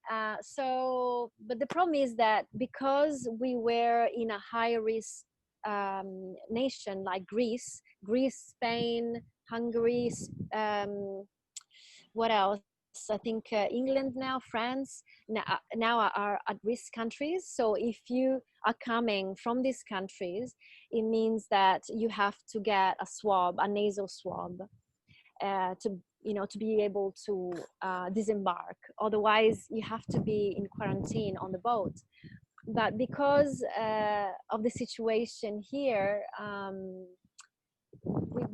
But the problem is that because we were in a high risk nation like Greece, Spain, Hungary, what else? I think England now, France now are at risk countries. So if you are coming from these countries, it means that you have to get a nasal swab, to be able to disembark. Otherwise, you have to be in quarantine on the boat. But because of the situation here,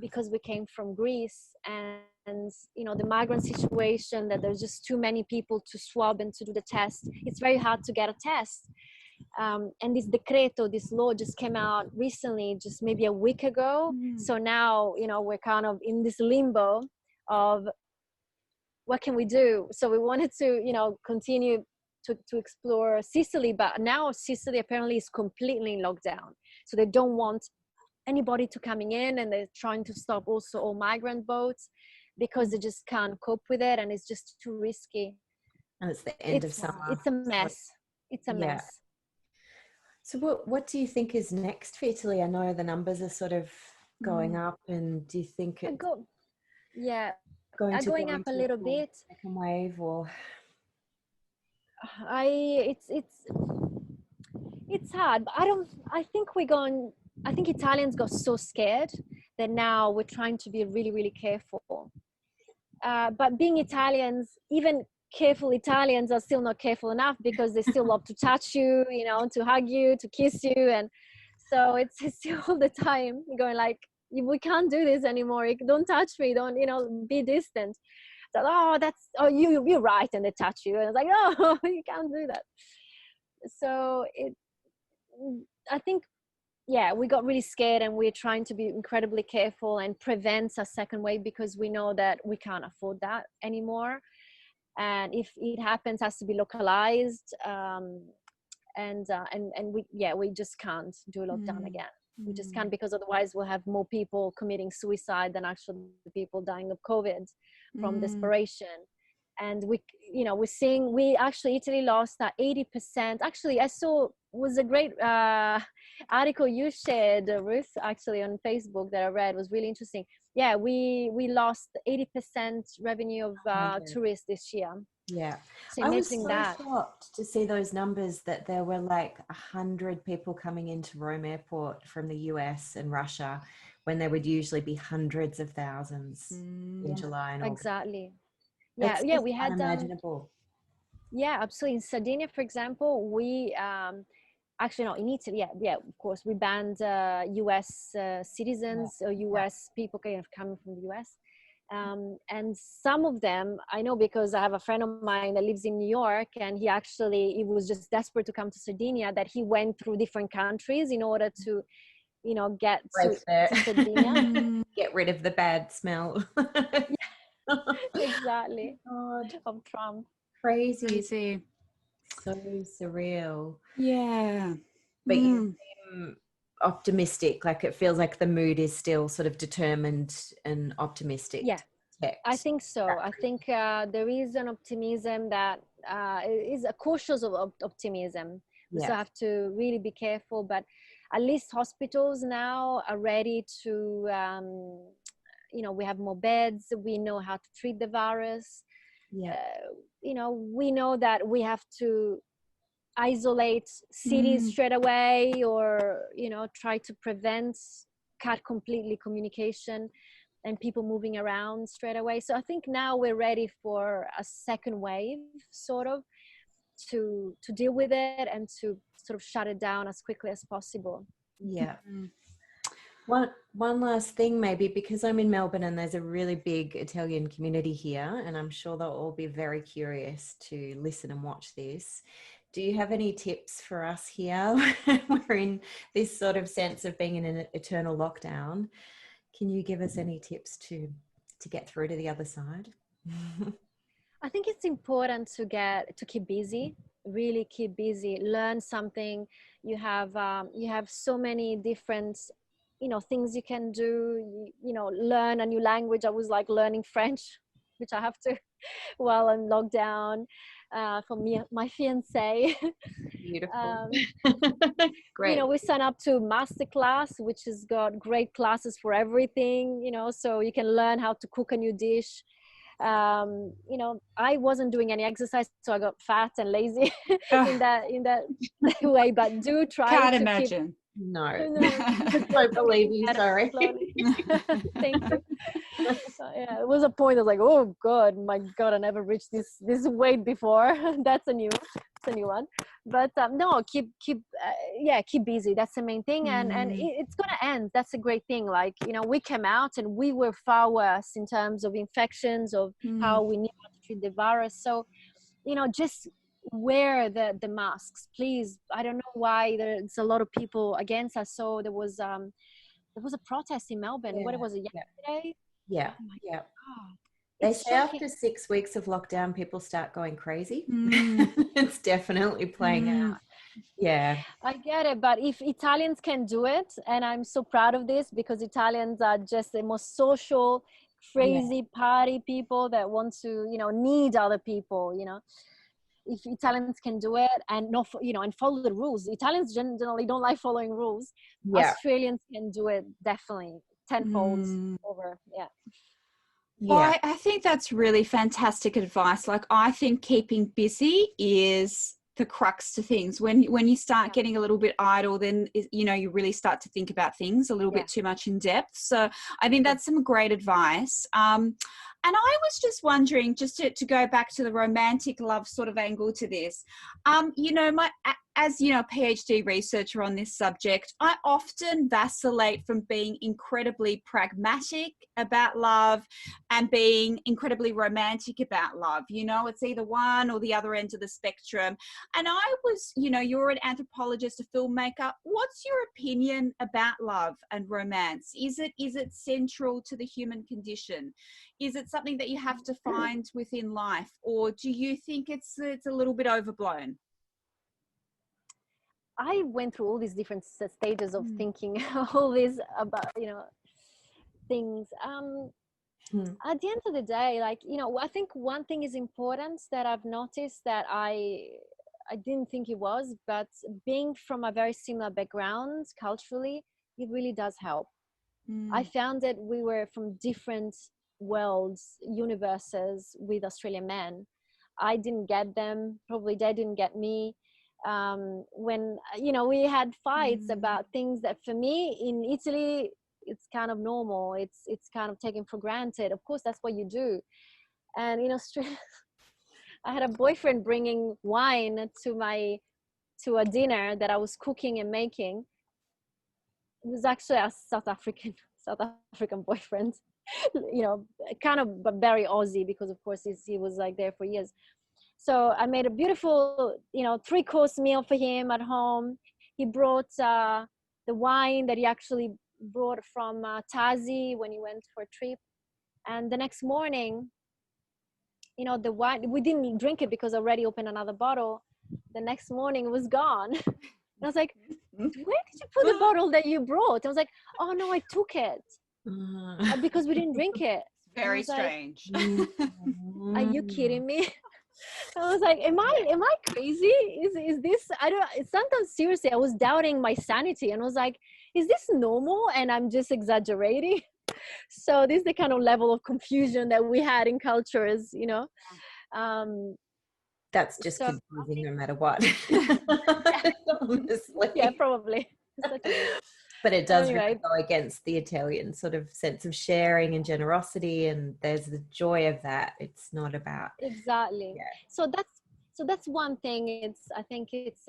because we came from Greece, and the migrant situation, that there's just too many people to swab and to do the test, it's very hard to get a test. And this decreto, this law just came out recently, just maybe a week ago. So now we're kind of in this limbo of what can we do. So we wanted to continue to explore Sicily, but now Sicily apparently is completely in lockdown, so they don't want anybody to coming in, and they're trying to stop also all migrant boats because they just can't cope with it, and it's just too risky. And it's the end of summer. It's a mess. It's a Yeah. mess. So what do you think is next for Italy? I know the numbers are sort of going up, and do you think it's going up a little bit. Second wave, or It's hard, but I think Italians got so scared that now we're trying to be really, really careful. But being Italians, even careful Italians are still not careful enough, because they still love to touch you, to hug you, to kiss you. And so it's still all the time going like, we can't do this anymore. Don't touch me. Don't, be distant. So, you're right. And they touch you. And it's like, no, you can't do that. So I think, we got really scared, and we're trying to be incredibly careful and prevent a second wave, because we know that we can't afford that anymore. And if it happens, it has to be localized. And we just can't do a lockdown again. We just can't, because otherwise we'll have more people committing suicide than actually people dying of COVID from desperation. And Italy lost that 80%. Actually, I saw was a great article you shared, Ruth, actually on Facebook, that I read. Was really interesting. Yeah, we lost 80% revenue of tourists this year. Yeah. So I was imagine so that. shocked to see those numbers, that there were like 100 people coming into Rome airport from the US and Russia, when there would usually be hundreds of thousands in July and August. Exactly. It's We had unimaginable. Absolutely. In Sardinia, for example, we actually no, in Italy, of course, we banned US citizens or US people kind of coming from the US. And some of them I know because I have a friend of mine that lives in New York, and he was just desperate to come to Sardinia, that he went through different countries in order to, get Right there. to Sardinia. Get rid of the bad smell. Exactly. God, Of Trump. crazy. So surreal. Yeah. But you seem optimistic, like it feels like the mood is still sort of determined and optimistic. Yeah, I think so. I think there is an optimism that is a cautious of optimism. We still have to really be careful, but at least hospitals now are ready to, we have more beds. We know how to treat the virus. We know that we have to isolate cities straight away, or try to cut completely communication and people moving around straight away. So I think now we're ready for a second wave, sort of, to deal with it and to sort of shut it down as quickly as possible. One last thing, maybe, because I'm in Melbourne and there's a really big Italian community here, and I'm sure they'll all be very curious to listen and watch this. Do you have any tips for us here? We're in this sort of sense of being in an eternal lockdown. Can you give us any tips to get through to the other side? I think it's important to keep busy, really keep busy, learn something. You have so many different things you can do, learn a new language. I was like learning French, which I have to while I'm locked down, for me, my fiance. Beautiful. Great. We sign up to masterclass, which has got great classes for everything, so you can learn how to cook a new dish. I wasn't doing any exercise, so I got fat and lazy in that way, but do try. Can't imagine. No. I believe you. Sorry. Thank you. Yeah, it was a point. I was like, oh God, my God, I never reached this weight before. That's a new one. But no, keep busy. That's the main thing, and it's gonna end. That's a great thing. Like, we came out and we were far worse in terms of infections, of how we knew how to treat the virus. So, just wear the masks, please. I don't know why there's a lot of people against us. So there was a protest in Melbourne. What was it, yesterday? Yeah. Oh my God. They say after 6 weeks of lockdown, people start going crazy. It's definitely playing out. Yeah. I get it. But if Italians can do it, and I'm so proud of this, because Italians are just the most social, crazy party people that want to, need other people, If Italians can do it and not, and follow the rules. Italians generally don't like following rules. Australians can do it definitely tenfold over. Well, I think that's really fantastic advice. Like, I think keeping busy is the crux to things. When you start getting a little bit idle, then you really start to think about things a little bit too much in depth. So I think that's some great advice. And I was just wondering, just to go back to the romantic love sort of angle to this, as a PhD researcher on this subject, I often vacillate from being incredibly pragmatic about love and being incredibly romantic about love. It's either one or the other end of the spectrum. And I was, you're an anthropologist, a filmmaker. What's your opinion about love and romance? Is it central to the human condition? Is it something that you have to find within life, or do you think it's a little bit overblown? I went through all these different stages of thinking all this about, things. At the end of the day, like, I think one thing is important that I've noticed that I didn't think it was, but being from a very similar background culturally, it really does help. I found that we were from different worlds, universes with Australian men. I didn't get them, probably they didn't get me. When we had fights about things that for me in Italy it's kind of normal, it's kind of taken for granted. Of course, that's what you do. And in Australia I had a boyfriend bringing wine to a dinner that I was cooking and making. It was actually a South African boyfriend. you know, kind of but very Aussie, because of course he was like there for years. So I made a beautiful, you know, 3-course meal for him at home. He brought the wine that he actually brought from Tazi when he went for a trip. And the next morning, you know, the wine, we didn't drink it because I already opened another bottle. The next morning it was gone. I was like, where did you put the bottle that you brought? I was like, oh no, I took it because we didn't drink it. Very strange. Like, are you kidding me? I was like, am I crazy? Is this, I don't, sometimes seriously, I was doubting my sanity, and I was like, is this normal? And I'm just exaggerating. So this is the kind of level of confusion that we had in cultures, you know. That's just confusing no matter what. Honestly. Yeah, probably. But it does anyway. really go against the Italian sort of sense of sharing and generosity, and there's the joy of that. It's not about exactly. Yeah. So that's one thing. I think it's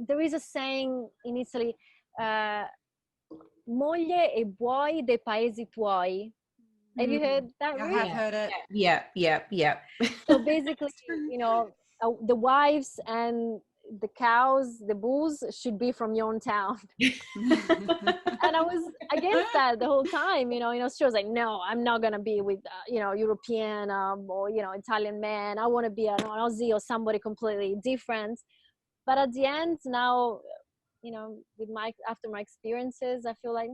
there is a saying in Italy, moglie e buoi dei paesi tuoi. Have you heard that? I have heard it. Yeah. So basically, you know, the wives and the cows, the bulls should be from your own town. And I was against that the whole time, you know, she was like, no, I'm not going to be with, you know, European or, you know, Italian man. I want to be an Aussie or somebody completely different. But at the end now, you know, after my experiences, I feel like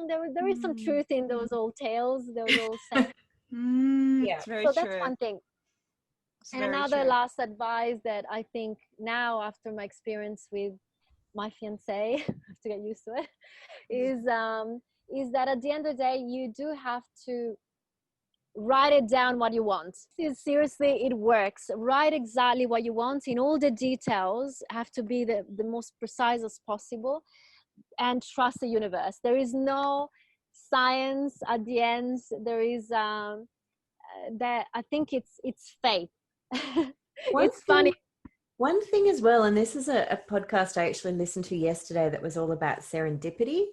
there is some truth in those old tales, those old sayings. Yeah, it's very so true. That's one thing. It's and another last advice that I think now, after my experience with my fiance, I have to get used to it, is that at the end of the day, you do have to write it down what you want. Seriously, it works. Write exactly what you want in all the details, have to be the most precise as possible, and trust the universe. There is no science at the end. There is that I think it's fate. It's funny. One thing as well, and this is a podcast I actually listened to yesterday that was all about serendipity.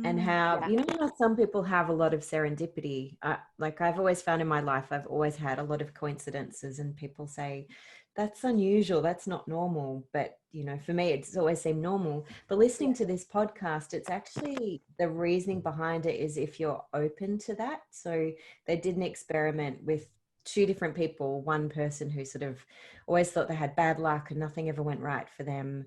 And how, you know, how some people have a lot of serendipity. Like I've always found in my life, I've always had a lot of coincidences, and people say, that's unusual, that's not normal. But, you know, for me, it's always seemed normal. But listening to this podcast, it's actually, the reasoning behind it is if you're open to that. So they did an experiment with 2 different people, one person who sort of always thought they had bad luck and nothing ever went right for them,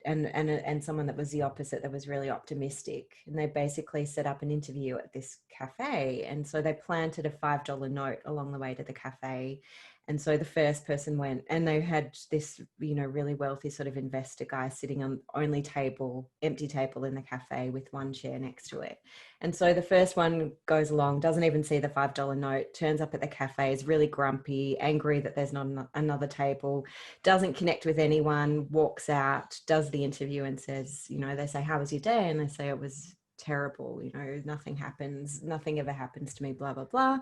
and someone that was the opposite, that was really optimistic. And they basically set up an interview at this cafe. And so they planted a $5 note along the way to the cafe. And so the first person went, and they had this, you know, really wealthy sort of investor guy sitting on only empty table in the cafe with one chair next to it. And so the first one goes along, doesn't even see the $5 note, turns up at the cafe, is really grumpy, angry that there's not another table, doesn't connect with anyone, walks out, does the interview and says, you know, they say, how was your day? And they say, it was terrible, you know, nothing happens, nothing ever happens to me, blah, blah, blah.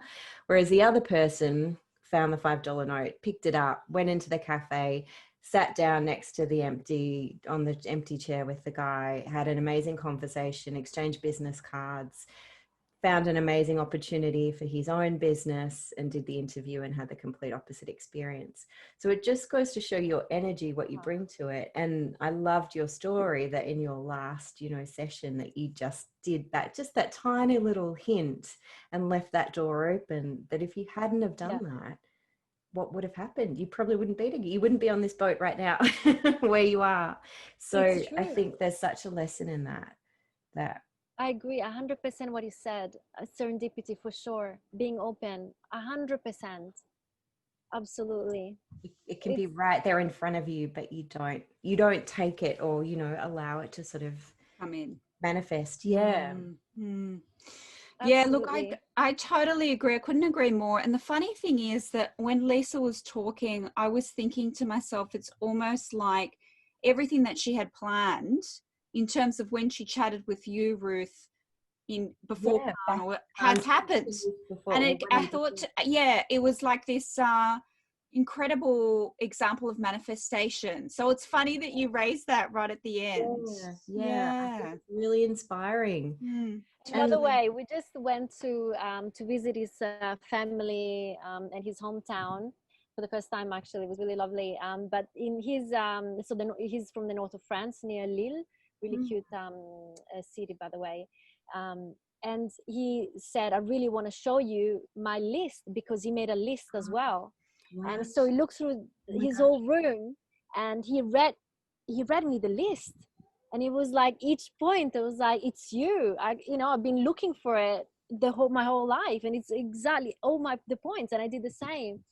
Whereas the other person found the $5 note, picked it up, went into the cafe, sat down next to the empty chair with the guy, had an amazing conversation, exchanged business cards, found an amazing opportunity for his own business, and did the interview and had the complete opposite experience. So it just goes to show your energy, what you bring to it. And I loved your story that in your last, you know, session, that you just did that, just that tiny little hint, and left that door open, that if you hadn't have done that, what would have happened? You probably wouldn't be together. You wouldn't be on this boat right now where you are. So I think there's such a lesson in that I agree 100% what you said. Serendipity for sure. Being open 100%. Absolutely. It can be right there in front of you, but you don't take it, or, you know, allow it to sort of come in, manifest. Yeah. Yeah, look, I totally agree. I couldn't agree more. And the funny thing is that when Lisa was talking, I was thinking to myself, it's almost like everything that she had planned in terms of when she chatted with you, Ruth, before Corona, has happened. And I thought, it was like this, incredible example of manifestation. So it's funny that you raised that right at the end. I think it's really inspiring. By the way, we just went to visit his family and his hometown for the first time. Actually, it was really lovely. But in his he's from the north of France, near Lille. Really cute city, by the way. And he said, "I really want to show you my list," because he made a list as well. What? And so he looked through his whole room, and he read me the list. And it was like each point, it was like, it's you. I've been looking for it my whole life, and it's exactly all the points. And I did the same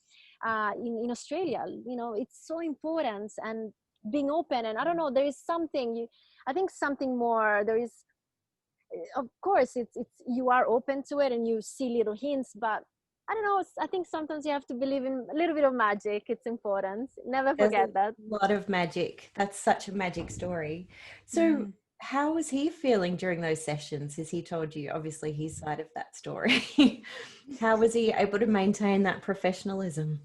in Australia. It's so important, and being open. And I don't know, there is something. I think something more. There is, of course, it's you are open to it, and you see little hints, but I don't know. I think sometimes you have to believe in a little bit of magic. It's important. Never forget that. A lot of magic. That's such a magic story. So how was he feeling during those sessions? Has he told you, obviously, his side of that story? How was he able to maintain that professionalism?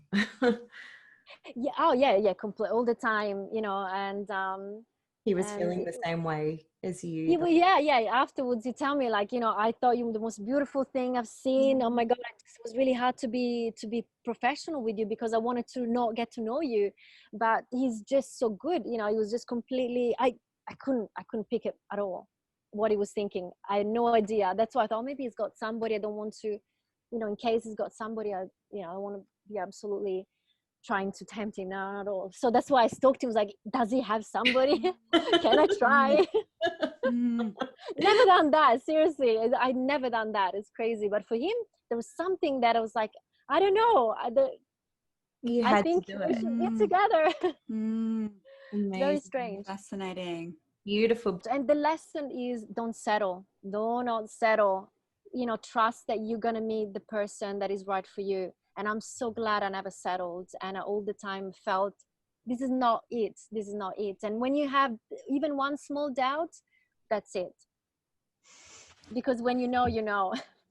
Yeah. Oh, yeah. Complete all the time, and he was feeling the same way as you. Yeah. Afterwards, you tell me, like, I thought you were the most beautiful thing I've seen. Oh my God, it was really hard to be professional with you, because I wanted to not get to know you. But he's just so good. He was just completely. I couldn't pick it at all what he was thinking. I had no idea. That's why I thought maybe he's got somebody. I don't want to, in case he's got somebody, I want to be absolutely trying to tempt him. Not at all. So that's why I stalked him. I was like, does he have somebody? Can I try? Never done that. Seriously, I never done that. It's crazy. But for him, there was something that I was like, I don't know. I think we should be together. Very strange. Fascinating. Beautiful. And the lesson is, don't settle. Do not settle. Trust that you're going to meet the person that is right for you. And I'm so glad I never settled. And I all the time felt, this is not it. This is not it. And when you have even one small doubt, that's it. Because when you know.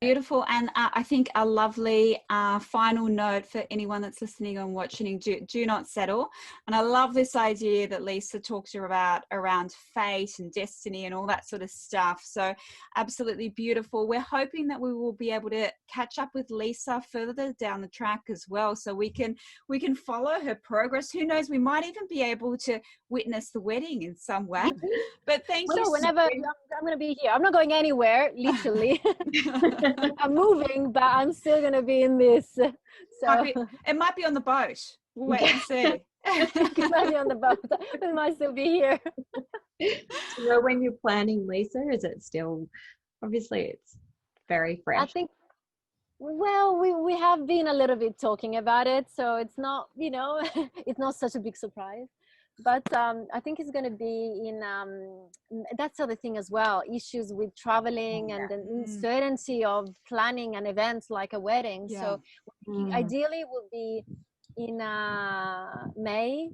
Beautiful. And I think a lovely final note for anyone that's listening and watching, do not settle. And I love this idea that Lisa talks to you about around fate and destiny and all that sort of stuff. So absolutely beautiful. We're hoping that we will be able to catch up with Lisa further down the track as well, so we can follow her progress. Who knows, we might even be able to witness the wedding in some way. But thank you. Whenever I'm going to be here. I'm not going anywhere, literally. I'm moving, but I'm still going to be in this. So it might be on the boat. We'll wait and see. It might be on the boat. We might still be here. So when you're planning, Lisa, is it still, obviously it's very fresh? I think, well, we have been a little bit talking about it, so it's not, it's not such a big surprise. But I think it's going to be in, that's the other thing as well, issues with traveling and the uncertainty of planning an event like a wedding. So ideally it will be in May,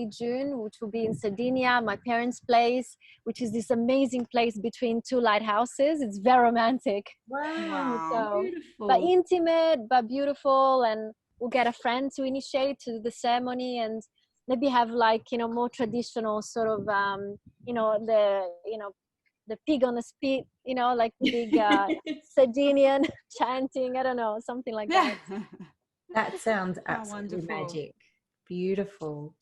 June, which will be in Sardinia, my parents' place, which is this amazing place between two lighthouses. It's very romantic. Wow. So, beautiful. But intimate, but beautiful. And we'll get a friend to initiate to the ceremony, and maybe have like, more traditional sort of, the pig on the spit, like big Sardinian chanting. I don't know, something like that. That sounds absolutely magic. Beautiful.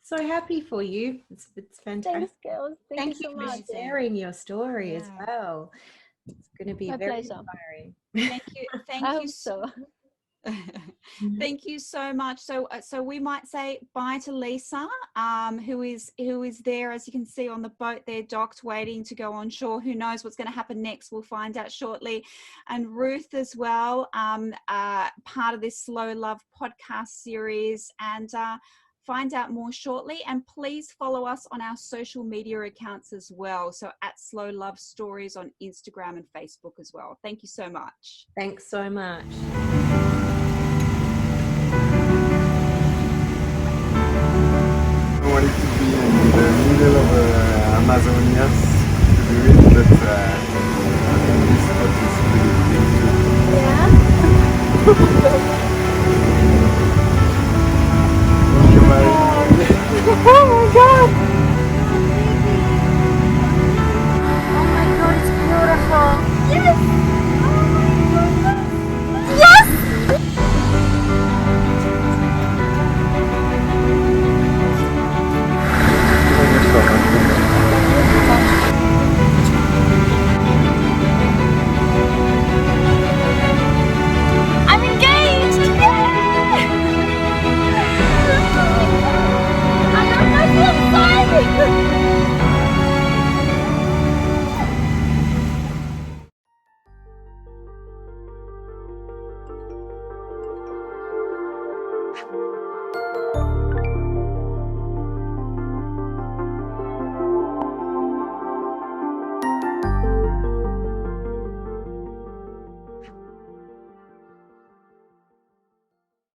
So happy for you. It's fantastic. Thanks, girls. Thank you so much for sharing your story as well. It's going to be very inspiring. Thank you. I hope so. Thank you so much. So we might say bye to Lisa, who is there, as you can see, on the boat there, docked, waiting to go on shore. Who knows what's going to happen next? We'll find out shortly. And Ruth as well, part of this Slow Love podcast series, and find out more shortly. And please follow us on our social media accounts as well. So at Slow Love Stories on Instagram and Facebook as well. Thank you so much. Thanks so much. I wanted to be in the middle of Amazonia to do it, but this spot is really big too. Yeah.